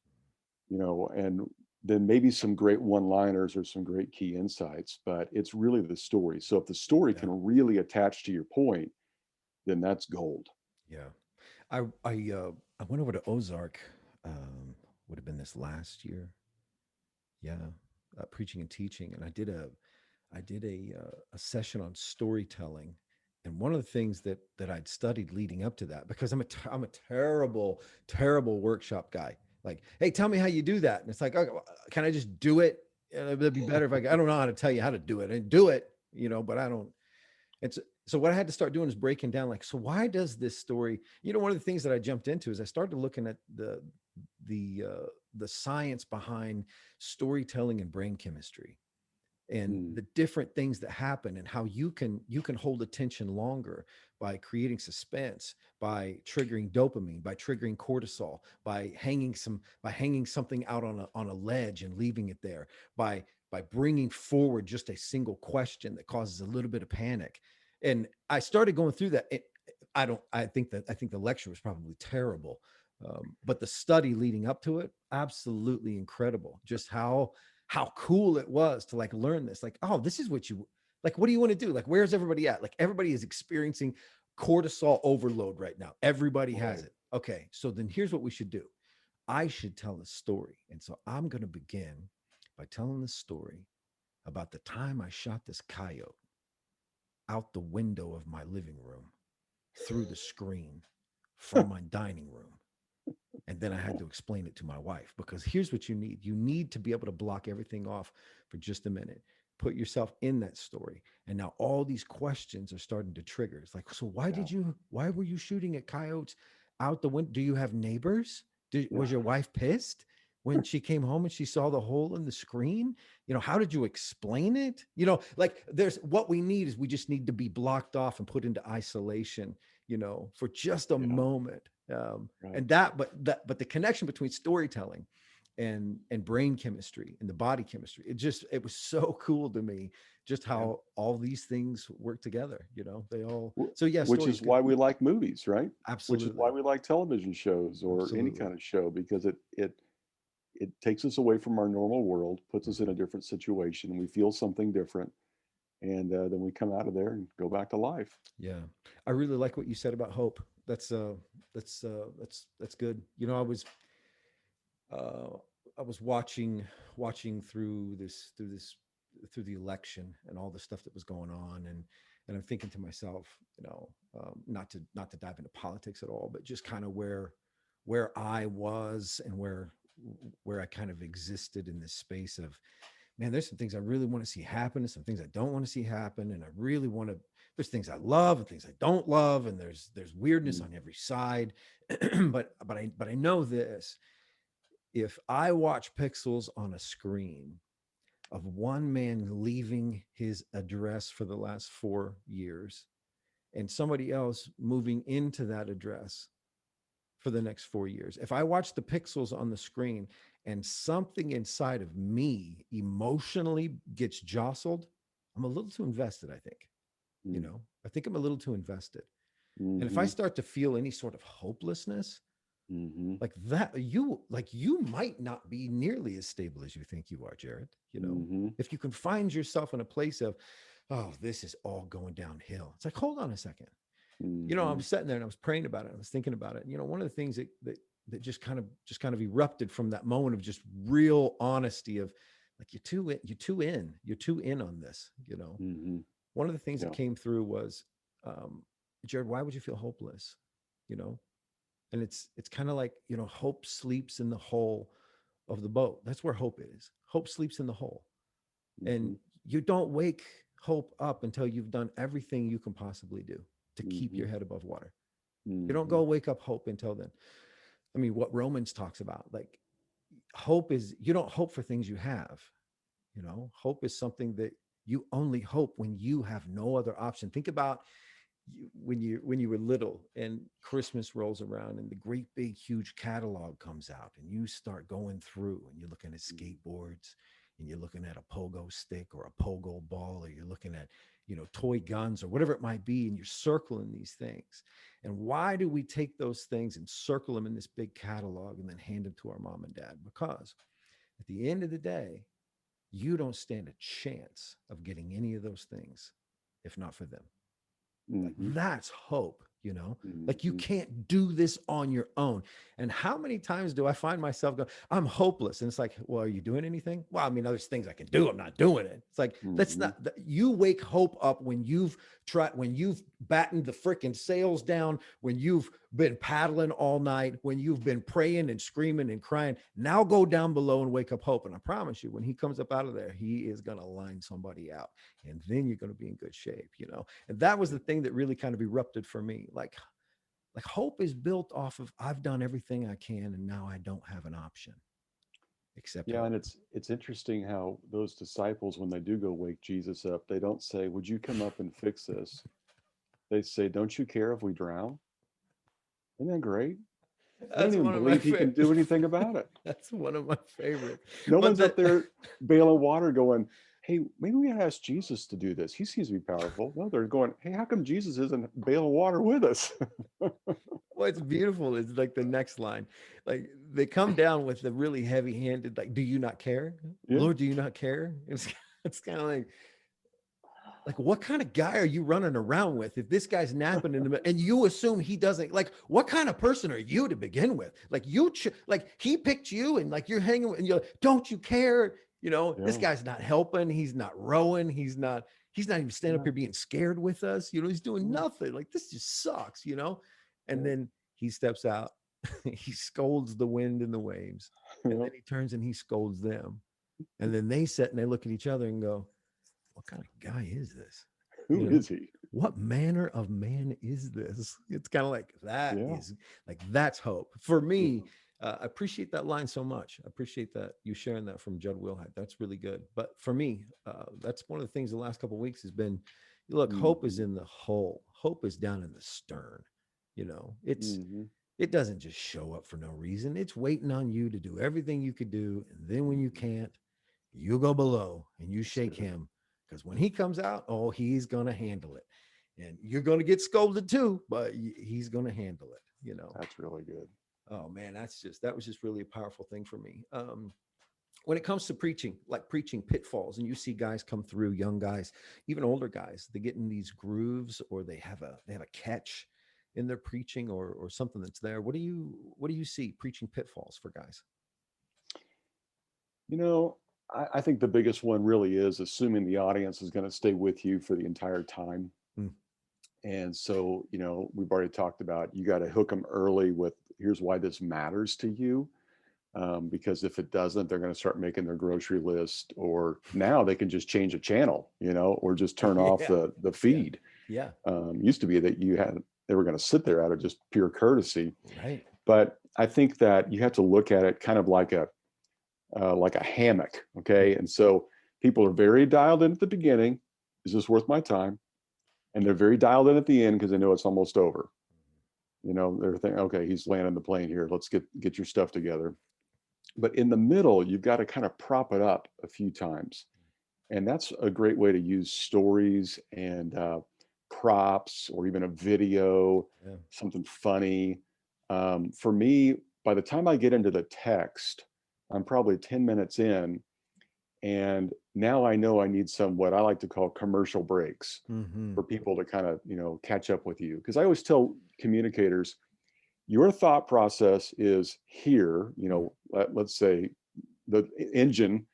and then maybe some great one liners or some great key insights, but it's really the story. So if the story Yeah. can really attach to your point, then that's gold. Yeah. I went over to Ozark. Would have been this last year. Yeah, preaching and teaching, and I did a session on storytelling, and one of the things that I'd studied leading up to that, because I'm a terrible workshop guy. Like, hey, tell me how you do that, and it's like, okay, can I just do it? It'd be better if I don't know how to tell you how to do it and do it, but I don't. So what I had to start doing is breaking down, like, so why does this story, one of the things that I jumped into is I started looking at the science behind storytelling and brain chemistry and Mm, the different things that happen and how you can hold attention longer by creating suspense, by triggering dopamine, by triggering cortisol, by hanging something out on a ledge and leaving it there, by bringing forward just a single question that causes a little bit of panic. And I started going through that. I think the lecture was probably terrible, but the study leading up to it, absolutely incredible. Just how cool it was to like learn this. Like, oh, this is what you like. What do you want to do? Like, where's everybody at? Like, everybody is experiencing cortisol overload right now. Everybody has right. it. Okay, so then here's what we should do. I should tell a story, and so I'm going to begin by telling the story about the time I shot this coyote out the window of my living room through the screen from my dining room. And then I had to explain it to my wife, because here's what you need. You need to be able to block everything off for just a minute. Put yourself in that story. And now all these questions are starting to trigger. It's like, so Yeah. why were you shooting at coyotes out the window? Do you have neighbors? Was Yeah. your wife pissed when she came home and she saw the hole in the screen? How did you explain it? Like, there's what we need is we just need to be blocked off and put into isolation, for just a Yeah. moment. Right. And but the connection between storytelling and brain chemistry and the body chemistry, it was so cool to me, just Yeah. how all these things work together. They all, so yeah, Which story is is good. why we like movies, right? Which is why Absolutely. we like television shows or any Absolutely. kind of show, because it takes us away from our normal world, puts us in Mhm. a different situation, and we feel something different, and then we come out of there and go back to life. Yeah, I really like what you said about hope. That's good. uh I was watching through the election and all the stuff that was going on, and I'm thinking to myself, not to dive into politics at all, but just kind of where I was and where I kind of existed in this space of, man, there's some things I really want to see happen and some things I don't want to see happen, and I really want to. There's things I love and things I don't love, and there's weirdness Mm. on every side, but I know this: if I watch pixels on a screen of one man leaving his address for the last 4 years, and somebody else moving into that address for the next 4 years. If I watch the pixels on the screen and something inside of me emotionally gets jostled, I'm a little too invested, I think. I think I'm a little too invested. And if I Mm-hmm. start to feel any sort of hopelessness, Mm-hmm. like you might not be nearly as stable as you think you are, Jared. Mm-hmm. If you can find yourself in a place of, oh, this is all going downhill. It's like, hold on a second. I Mm-hmm. was sitting there and I was praying about it. I was thinking about it. One of the things that just kind of erupted from that moment of just real honesty of, like, you're too in on this. Mm-hmm. One of the things that Yeah. came through was, um, Jared, why would you feel hopeless? You know, and it's kind of like, hope sleeps in the hole of the boat. That's where hope is. Hope sleeps in the hole, Mm-hmm. and you don't wake hope up until you've done everything you can possibly do to keep Mm-hmm. your head above water. You don't Mm-hmm. go wake up hope until then. I mean, what Romans talks about, like, hope is, you don't hope for things you have. Hope is something that you only hope when you have no other option. Think about when you were little and Christmas rolls around and the great big huge catalog comes out and you start going through and you're looking at skateboards and you're looking at a pogo stick or a pogo ball, or you're looking at toy guns or whatever it might be, and you're circling these things. And why do we take those things and circle them in this big catalog and then hand them to our mom and dad? Because at the end of the day, you don't stand a chance of getting any of those things if not for them. Like, Mm-hmm. that's hope. Like, you Mm-hmm. can't do this on your own. And how many times do I find myself going, I'm hopeless? And it's like, well, are you doing anything? Well, I mean, there's things I can do. I'm not doing it. It's like, that's Mm-hmm. not, you wake hope up when you've battened the freaking sails down, when you've been paddling all night, when you've been praying and screaming and crying. Now go down below and wake up hope. And I promise you, when he comes up out of there, he is going to line somebody out. And then you're going to be in good shape. And that was the thing that really kind of erupted for me. Like hope is built off of, I've done everything I can and now I don't have an option except Yeah, and hope. it's interesting how those disciples, when they do go wake Jesus up, they don't say, "Would you come up and fix this?" They say, "Don't you care if we drown?" Isn't that great? They don't That's even one of my believe he can favorite. do anything about it. That's one of my favorite. No But one's up the there bailing water going, "Hey, maybe we gotta ask Jesus to do this. He seems to be powerful." No, they're going, "Hey, how come Jesus isn't bailing water with us?" what's beautiful is like the next line. Like, they come down with the really heavy-handed, like, do you not care? Yeah, Lord, do you not care? It's kind of like, what kind of guy are you running around with if this guy's napping in the middle and you assume he doesn't? Like, what kind of person are you to begin with? Like, like, he picked you and like you're hanging with, and you're like, don't you care? This yeah, guy's not helping, he's not rowing, he's not even standing up yeah, here being scared with us. He's doing yeah, nothing. Like, this just sucks. And yeah, then he steps out, he scolds the wind and the waves, and yeah. then he turns and he scolds them, and then they sit and they look at each other and go, what kind of guy is this? Who You know, is he? what manner of man is this? It's kind of like that Yeah, is like, that's hope for yeah. me. I appreciate that line so much. I appreciate that you sharing that from Judd Wilhite. That's really good. But for me, that's one of the things the last couple of weeks has been, look, hope is Mm-hmm. in the hull. Hope is down in the stern. It's Mm-hmm. it doesn't just show up for no reason. It's waiting on you to do everything you could do, and then when you Mm-hmm. can't, you go below and you That's shake good. him, because when he comes out, oh, he's going to handle it. And you're going to get scolded too, but he's going to handle it. That's really good. Oh man, that was just really a powerful thing for me. When it comes to preaching, like preaching pitfalls, and you see guys come through, young guys, even older guys, they get in these grooves, or they have a catch in their preaching, or something that's there. What do you see preaching pitfalls for guys? You know, I think the biggest one really is assuming the audience is going to stay with you for the entire time. Mm, And so, we've already talked about you got to hook them early with here's why this matters to you. Because if it doesn't, they're going to start making their grocery list, or now they can just change a channel, or just turn off yeah, the yeah, feed. yeah. Used to be that they were going to sit there out of just pure courtesy. Right. But I think that you have to look at it kind of like a hammock. Mm, Okay. And so people are very dialed in at the beginning. Is this worth my time? And they're very dialed in at the end because they know it's almost over. You know, they're thinking, okay, he's landing the plane here. Let's get your stuff together. But in the middle, you've got to kind of prop it up a few times. And that's a great way to use stories and props or even a video, Yeah. something funny. For me, by the time I get into the text, I'm probably 10 minutes in. And now I know I need some what I like to call commercial breaks Mm-hmm. for people to kind of, catch up with you. Because I always tell communicators, your thought process is here, let's say the engine,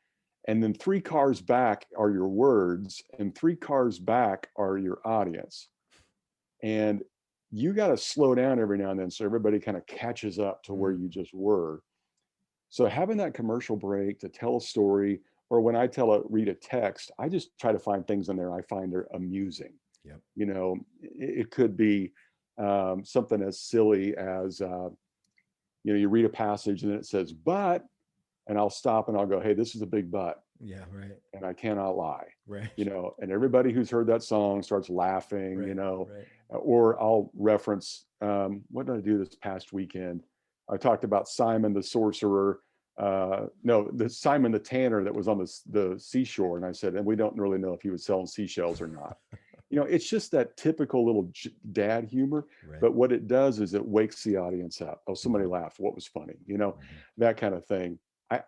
and then 3 cars back are your words, and 3 cars back are your audience. And you got to slow down every now and then so everybody kind of catches up to where Mm. you just were. So having that commercial break to tell a story, or when I read a text, I just try to find things in there I find are amusing. Yep. It could be something as silly as you read a passage and then it says but, and I'll stop and I'll go, hey, this is a big but, Yeah. Right. and I cannot lie. Right. And everybody who's heard that song starts laughing. Right. Right. Or I'll reference, what did I do this past weekend? I talked about Simon the sorcerer. No, the Simon the tanner that was on the seashore, and I said, and we don't really know if he was selling seashells or not. It's just that typical little dad humor. Right. But what it does is it wakes the audience up. Oh, somebody Mm-hmm. laughed. What was funny? Mm-hmm. That kind of thing.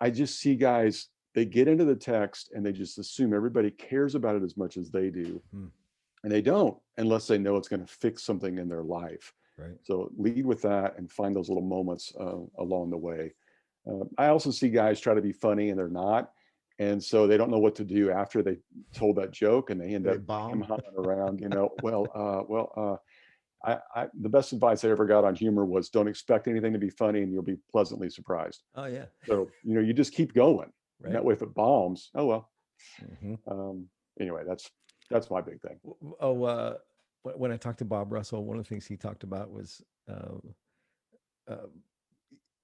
I just see guys, they get into the text and they just assume everybody cares about it as much as they do. Mm. And they don't unless they know it's going to fix something in their life. Right. So lead with that and find those little moments along the way. I also see guys try to be funny and they're not. And so they don't know what to do after they told that joke and they end They up bomb. humming around, the best advice I ever got on humor was don't expect anything to be funny and you'll be pleasantly surprised. Oh yeah. So, you just keep going. And Right. that way, if it bombs, oh well. Mm-hmm. Um, anyway, that's my big thing. Oh, when I talked to Bob Russell, one of the things he talked about was uh, uh,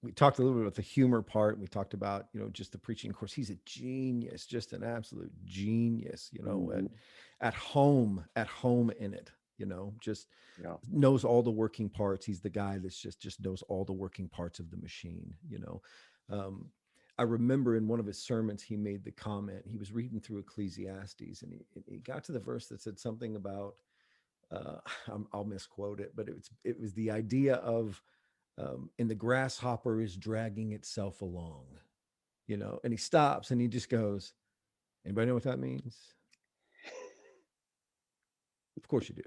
we talked a little bit about the humor part. We talked about just the preaching. Of course, he's a genius, just an absolute genius. Mhm. At home in it. Just Yeah. knows all the working parts. He's the guy that's just knows all the working parts of the machine. Um, I remember in one of his sermons he made the comment. He was reading through Ecclesiastes, and he got to the verse that said something about uh, I'll misquote it, but it was the idea of and the grasshopper is dragging itself along, and he stops and he just goes, anybody know what that means? Of course you do.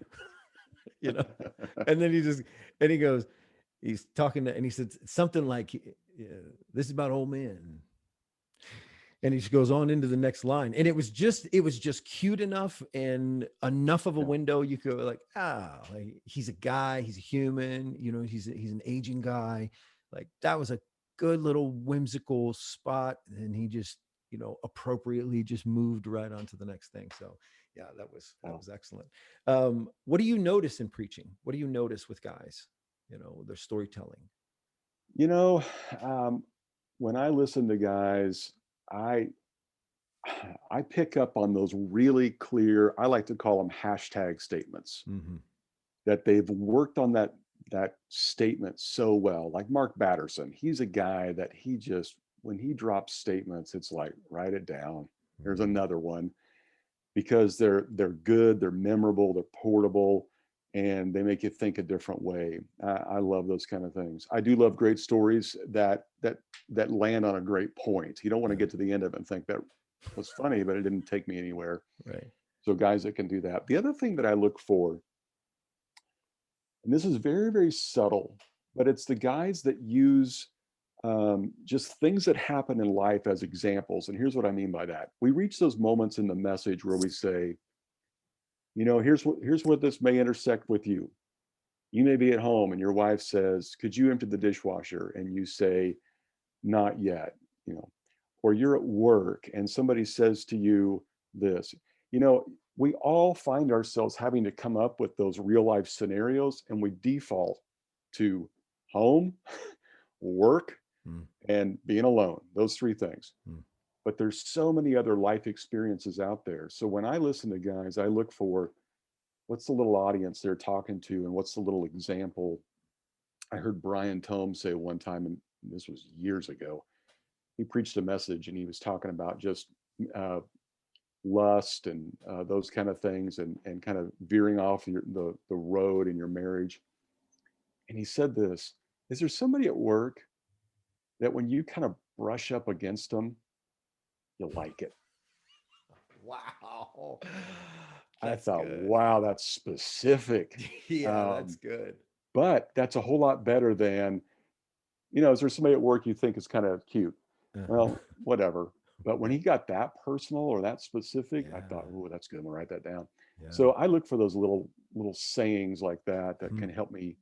you know, and then and he goes, he's talking to, and he said something like, this is about old men. And he just goes on into the next line. And it was just cute enough and enough of a Yeah. window. You could like, like, he's a guy, he's a human, he's an aging guy. Like that was a good little whimsical spot. And he just, appropriately just moved right on to the next thing. So yeah, that Wow. was excellent. What do you notice in preaching? What do you notice with guys, their storytelling? You know, um, when I listen to guys, I I pick up on those really clear, I like to call them hashtag statements, Mm-hmm. that they've worked on that statement so well. Like Mark Batterson, he's a guy that he just, when he drops statements, it's like write it down. There's Mm-hmm. another one, because they're good, they're memorable, they're portable, and they make you think a different way. I love those kind of things. I do love great stories that land on a great point. You don't want to Yeah. get to the end of it and think that was funny, but it didn't take me anywhere. Right. So guys that can do that. The other thing that I look for, and this is very, very subtle, but it's the guys that use just things that happen in life as examples. And here's what I mean by that. We reach those moments in the message where we say, here's what this may intersect with you. You may be at home and your wife says, could you empty the dishwasher? And you say, not yet, you know, or you're at work and somebody says to you this, you know, we all find ourselves having to come up with those real life scenarios, and we default to home, work, Mm, and being alone, those 3 things. mm, But there's so many other life experiences out there. So when I listen to guys, I look for, what's the little audience they're talking to, and what's the little example. I heard Brian Tome say one time, and this was years ago, he preached a message and he was talking about just uh, lust and those kind of things, and kind of veering off the road in your marriage. And he said this: is there somebody at work that when you kind of brush up against them, you like it? Wow. I That's thought, good. wow, that's specific. Yeah, that's Um, good. but that's a whole lot better than, is there somebody at work you think is kind of cute? Uh-huh. Well, whatever. But when Right. he got that personal or that specific, I Yeah. thought, oh, that's good. I'm gonna write that down. Yeah. So I look for those little sayings like that that Mhm. can help me,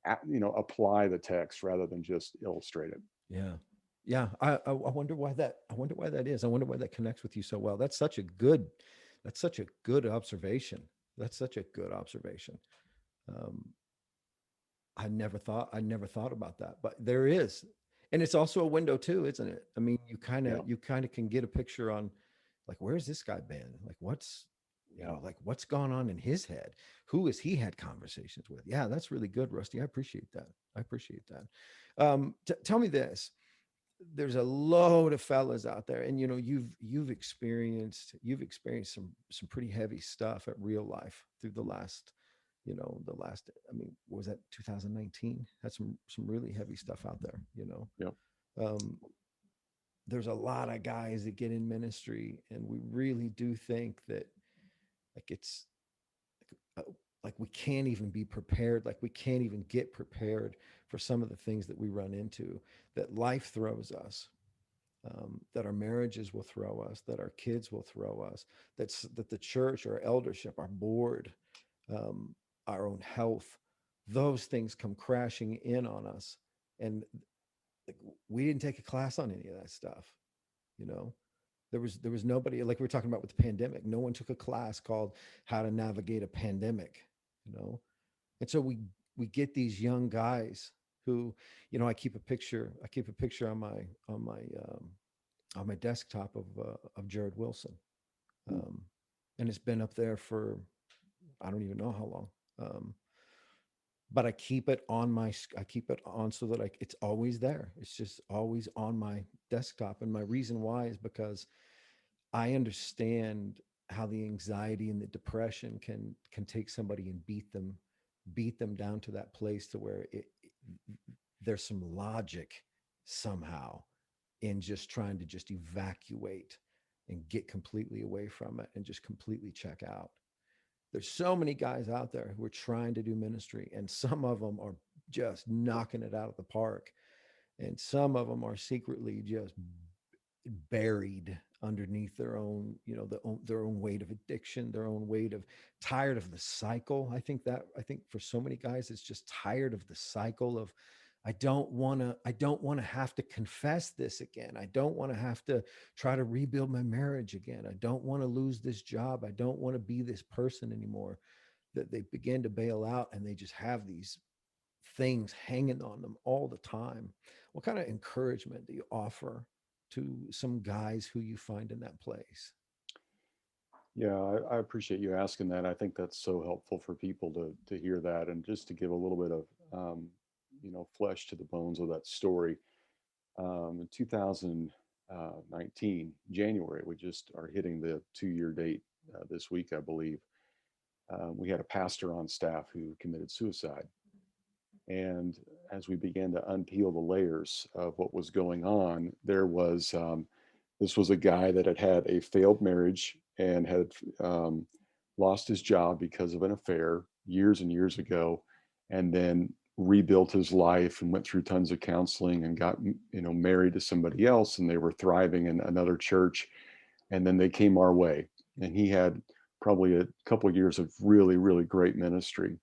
apply the text rather than just illustrate it. Yeah. Yeah. I wonder why that, I wonder why that is. I wonder why that connects with you so well. That's such a good observation. That's such a good observation. Um, I never thought about that, but there is, and it's also a window too, isn't it? I mean, Yeah, you kind of can get a picture on, like, where's this guy been? Like, what's, yeah. like, what's gone on in his head? Who has he had conversations with? Yeah, that's really good, Rusty. I appreciate that. I appreciate that. Tell me this. There's a load of fellas out there, and you've experienced some pretty heavy stuff at real life through the last, the last, I mean, was that 2019? Had some really heavy stuff out there, Yeah. um, there's a lot of guys that get in ministry, and we really do think that, like, it's like we can't even be prepared, like we can't even get prepared for some of the things that we run into, that life throws us, that our marriages will throw us, that our kids will throw us, that the church, our eldership, our board, um, our own health, those things come crashing in on us. And, like, we didn't take a class on any of that stuff. You know, there was nobody, like we were talking about with the pandemic. No one took a class called How to Navigate a Pandemic. You know, and so we get these young guys who, I keep a picture on my desktop of Jared Wilson, Mm. um, and it's been up there for, I don't even know how long. Um, but I keep it on so that it's always there. It's just always on my desktop. And my reason why is because I understand how the anxiety and the depression can take somebody and beat them down to that place to where there's some logic somehow in just trying to just evacuate and get completely away from it and just completely check out. There's so many guys out there who are trying to do ministry, and some of them are just knocking it out of the park, and some of them are secretly just buried underneath their own, their own weight of addiction, their own weight of tired of the cycle. I think for so many guys, it's just tired of the cycle of, I don't want to have to confess this again. I don't want to have to try to rebuild my marriage again. I don't want to lose this job. I don't want to be this person anymore. That they begin to bail out, and they just have these things hanging on them all the time. What kind of encouragement do you offer to some guys who you find in that place? Yeah, I appreciate you asking that. I think that's so helpful for people to hear that, and just to give a little bit of, flesh to the bones of that story. In 2019, January, we just are hitting the 2-year date this week, I believe. We had a pastor on staff who committed suicide. And as we began to unpeel the layers of what was going on, this was a guy that had had a failed marriage and had lost his job because of an affair years and years ago, and then rebuilt his life and went through tons of counseling and got, married to somebody else, and they were thriving in another church. And then they came our way, and he had probably a couple of years of really, really great ministry.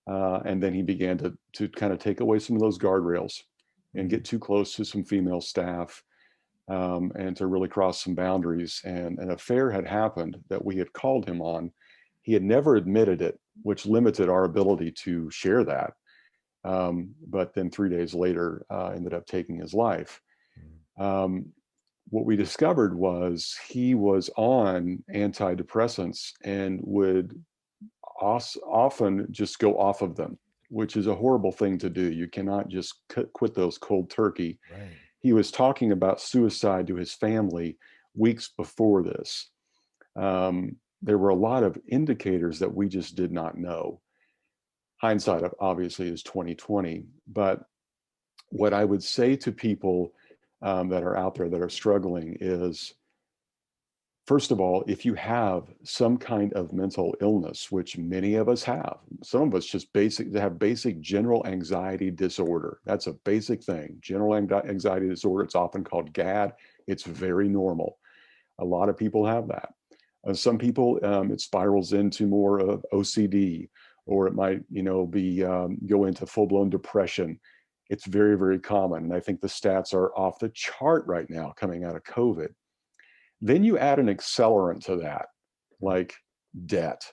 And then he began to kind of take away some of those guardrails and Mm, get too close to some female staff, and to really cross some boundaries. And an affair had happened that we had called him on. He had never admitted it, which limited our ability to share that. But then 3 days later, ended up taking his life. mm, Um, what we discovered was he was on antidepressants and would often just go off of them, which is a horrible thing to do. You cannot just quit those cold turkey. Right. He was talking about suicide to his family weeks before this. There were a lot of indicators that we just did not know. Hindsight obviously is 2020, but what I would say to people that are out there that are struggling is, first of all, if you have some kind of mental illness, which many of us have, some of us just have basic general anxiety disorder. That's a basic thing. General anxiety disorder. It's often called GAD. It's very normal. A lot of people have that. Some people, it spirals into more of OCD, or it might, be go into full-blown depression. It's very, very common. And I think the stats are off the chart right now coming out of COVID. Then you add an accelerant to that, like debt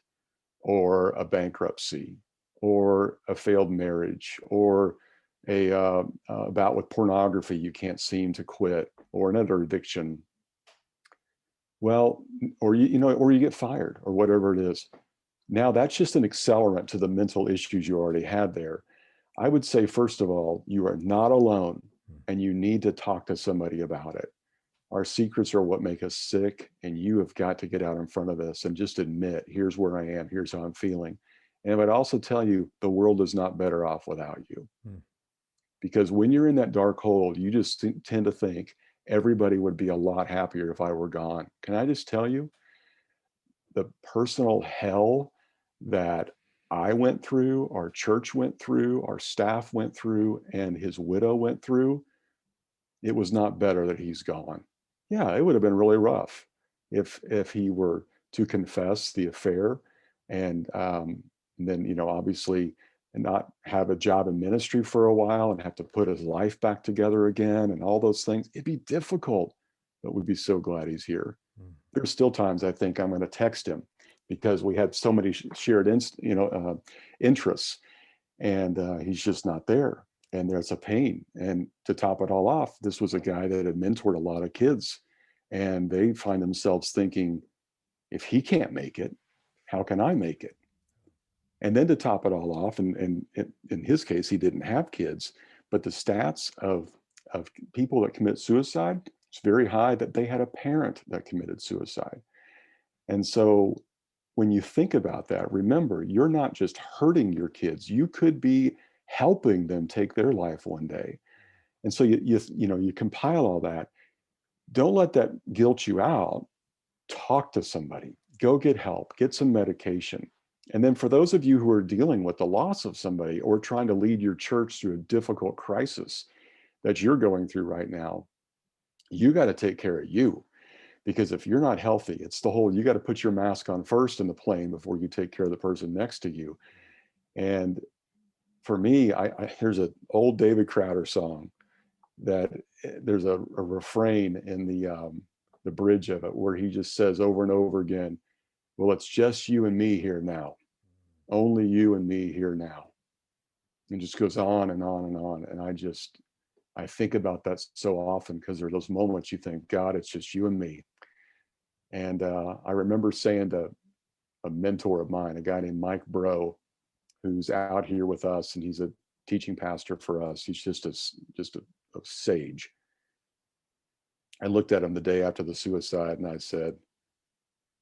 or a bankruptcy or a failed marriage or a bout with pornography you can't seem to quit, or another addiction. Well, or or you get fired or whatever it is. Now that's just an accelerant to the mental issues you already had there. I would say, first of all, you are not alone and you need to talk to somebody about it. Our secrets are what make us sick, and you have got to get out in front of this and just admit, here's where I am, here's how I'm feeling. And I would also tell you, the world is not better off without you. Because when you're in that dark hole, you just tend to think everybody would be a lot happier if I were gone. Can I just tell you, the personal hell that I went through, our church went through, our staff went through, and his widow went through, it was not better that he's gone. Yeah, it would have been really rough if he were to confess the affair and then obviously and not have a job in ministry for a while and have to put his life back together again and all those things. It'd be difficult, but we'd be so glad he's here. There's still times I think I'm going to text him because we had so many shared interests, and he's just not there. And there's a pain. And to top it all off, this was a guy that had mentored a lot of kids, and they find themselves thinking, if he can't make it, how can I make it? And then to top it all off, and in his case, he didn't have kids, but the stats of people that commit suicide, it's very high that they had a parent that committed suicide. And so when you think about that, remember, you're not just hurting your kids, you could be helping them take their life one day. And so you compile all that. Don't let that guilt you out. Talk to somebody, go get help, get some medication. And then for those of you who are dealing with the loss of somebody or trying to lead your church through a difficult crisis that you're going through right now, you got to take care of you. Because if you're not healthy, it's the whole, you got to put your mask on first in the plane before you take care of the person next to you. And for me, there's an old David Crowder song that there's a refrain in the bridge of it where he just says over and over again, well, it's just you and me here now. Only you and me here now. And just goes on and on and on. And I think about that so often because there are those moments you think, God, it's just you and me. And I remember saying to a mentor of mine, a guy named Mike Bro, who's out here with us, and he's a teaching pastor for us. He's just a sage. I looked at him the day after the suicide, and I said,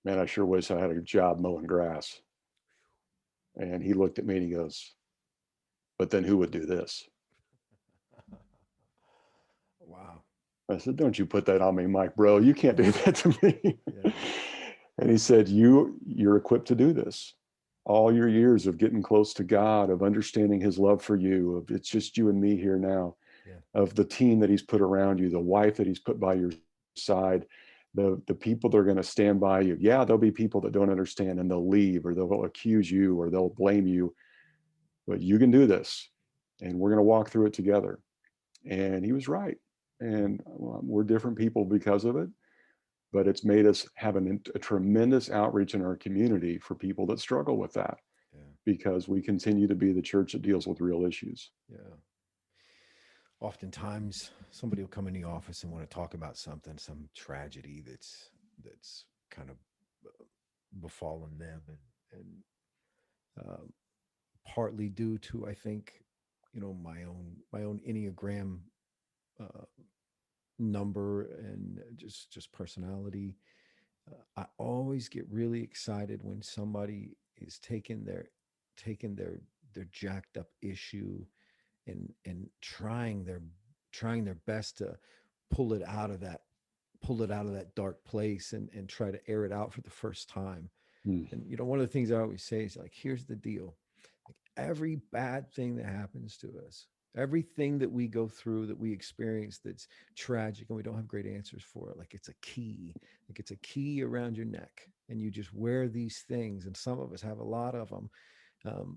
"Man, I sure wish I had a job mowing grass." And he looked at me and he goes, "But then who would do this?" Wow. I said, "Don't you put that on me, Mike, bro. You can't do that to me." Yeah. And he said, you're equipped to do this. All your years of getting close to God, of understanding his love for you, of it's just you and me here now, Yeah. of the team that he's put around you, the wife that he's put by your side, the people that are going to stand by you. Yeah, there'll be people that don't understand and they'll leave or they'll accuse you or they'll blame you, but you can do this and we're going to walk through it together. And he was right. And we're different people because of it, but it's made us have a tremendous outreach in our community for people that struggle with that Yeah. because we continue to be the church that deals with real issues. Yeah. Oftentimes somebody will come in the office and want to talk about something, some tragedy that's kind of befallen them, and um, partly due to, I think, my own Enneagram uh, number and just personality. I always get really excited when somebody is taking their jacked up issue and trying their best to pull it out of that pull it out of that dark place and try to air it out for the first time. Mm. And one of the things I always say is like, here's the deal. Like every bad thing that happens to us, everything that we go through, that we experience that's tragic and we don't have great answers for it, like it's a key. Like it's a key around your neck. And you just wear these things. And some of us have a lot of them.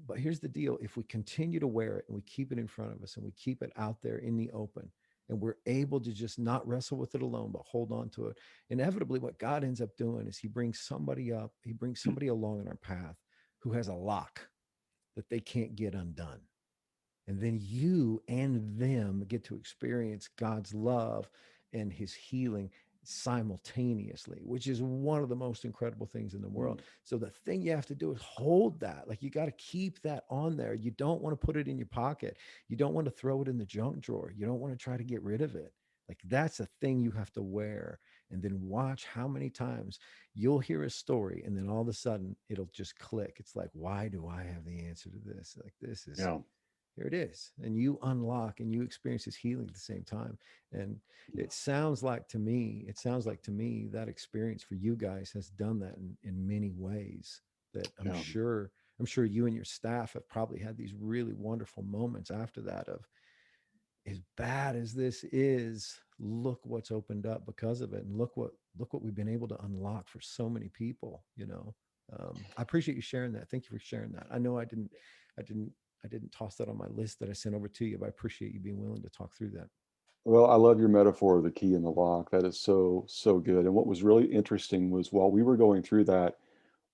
But here's the deal: if we continue to wear it and we keep it in front of us and we keep it out there in the open, and we're able to just not wrestle with it alone, but hold on to it, inevitably, what God ends up doing is He brings somebody up, He brings somebody along in our path who has a lock that they can't get undone. And then you and them get to experience God's love and His healing simultaneously, which is one of the most incredible things in the Mm. world. So the thing you have to do is hold that. Like you got to keep that on there. You don't want to put it in your pocket. You don't want to throw it in the junk drawer. You don't want to try to get rid of it. Like that's a thing you have to wear. And then watch how many times you'll hear a story and then all of a sudden it'll just click. It's like, why do I have the answer to this? Like this is Yeah. here it is. And you unlock and you experience His healing at the same time. And it sounds like to me that experience for you guys has done that in many ways that Yeah. I'm sure you and your staff have probably had these really wonderful moments after that of, as bad as this is, look what's opened up because of it. And look what we've been able to unlock for so many people, I appreciate you sharing that. Thank you for sharing that. I know I didn't, I didn't toss that on my list that I sent over to you, but I appreciate you being willing to talk through that. Well, I love your metaphor of the key and the lock. That is so, so good. And what was really interesting was while we were going through that,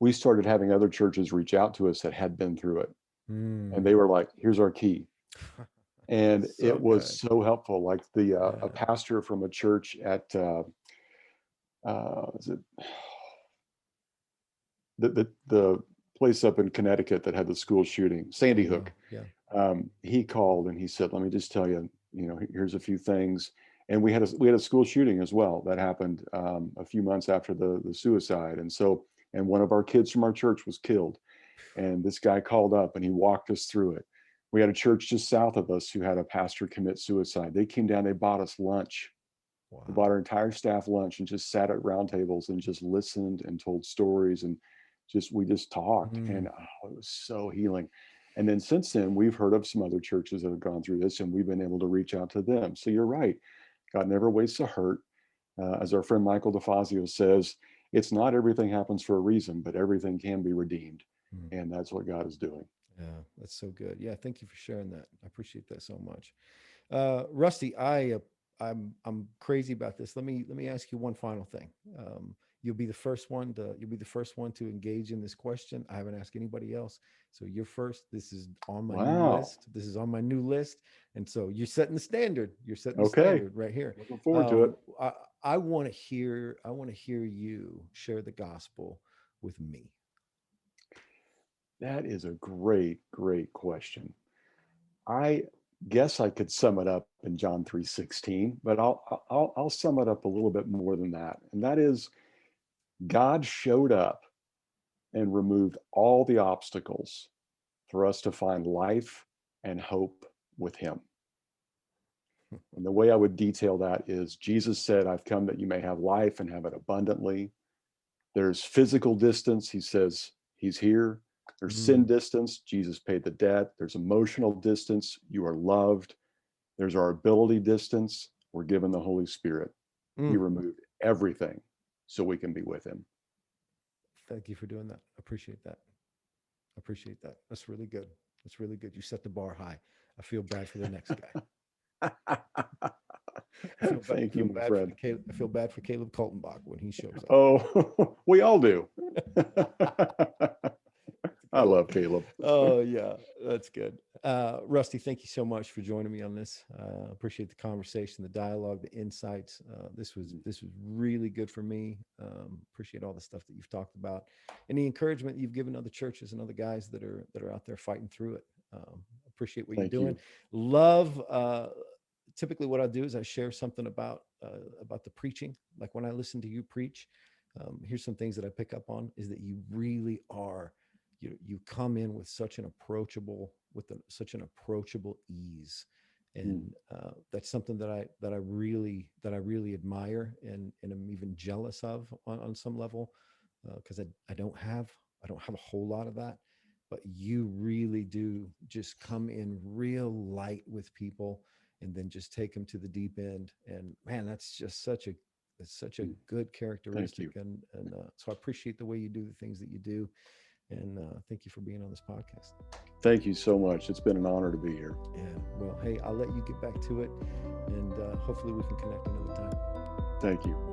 we started having other churches reach out to us that had been through it. And Mm. they were like, here's our key. And it So was good. so helpful. Like the a Yeah. pastor from a church at is it the place up in Connecticut that had the school shooting, Oh Sandy wow. Hook. Yeah. He called and he said, "Let me just tell you, here's a few things." And we had a school shooting as well that happened a few months after the suicide, and one of our kids from our church was killed. And this guy called up and he walked us through it. We had a church just south of us who had a pastor commit suicide. They came down, they bought us lunch. They bought Wow. our entire staff lunch and just sat at round tables and just listened and told stories and we just talked. Mm. And it was so healing. And then since then, we've heard of some other churches that have gone through this and we've been able to reach out to them. So you're right. God never wastes a hurt. As our friend Michael DeFazio says, it's not everything happens for a reason, but everything can be redeemed. Mm. And that's what God is doing. Yeah, that's so good. Yeah, thank you for sharing that. I appreciate that so much. Rusty, I'm crazy about this. Let me ask you one final thing. You'll be the first one to engage in this question. I haven't asked anybody else, so you're first. This is on my new Wow. list. This is on my new list, and so you're setting the standard. You're setting the Okay. standard right here. Looking forward to it. I, I want to hear. I want to hear you share the gospel with me. That is a great, great question. I guess I could sum it up in John 3:16, but I'll sum it up a little bit more than that. And that is God showed up and removed all the obstacles for us to find life and hope with him. And the way I would detail that is Jesus said, I've come that you may have life and have it abundantly. There's physical distance. He says he's here. There's sin Mm, distance. Jesus paid the debt. There's emotional distance. You are loved. There's our ability distance. We're given the Holy Spirit. He mm. removed everything so we can be with him. Thank you for doing that. Appreciate that. Appreciate that. That's really good. That's really good. You set the bar high. I feel bad for the next guy. I Thank you, feel my bad for friend. the Caleb. I feel bad for Caleb Kaltenbach when he shows up. Oh, we all do. I love Caleb. Oh yeah, that's good. Rusty, thank you so much for joining me on this. Appreciate the conversation, the dialogue, the insights. This was really good for me. Appreciate all the stuff that you've talked about, and the encouragement you've given other churches and other guys that are out there fighting through it. Appreciate what you're Thank doing. you. Love. Typically, what I do is I share something about the preaching. Like when I listen to you preach, here's some things that I pick up on is that you really are you come in with such an approachable such an approachable ease, Mm, and that's something that I really admire and am even jealous of on some level, because I don't have a whole lot of that, but you really do just come in real light with people and then just take them to the deep end, and man, that's just such a mm. good Thank characteristic, you. and so I appreciate the way you do the things that you do, and thank you for being on this podcast. Thank you so much. It's been an honor to be here. Yeah. Well, hey, I'll let you get back to it, and hopefully we can connect another time. Thank you.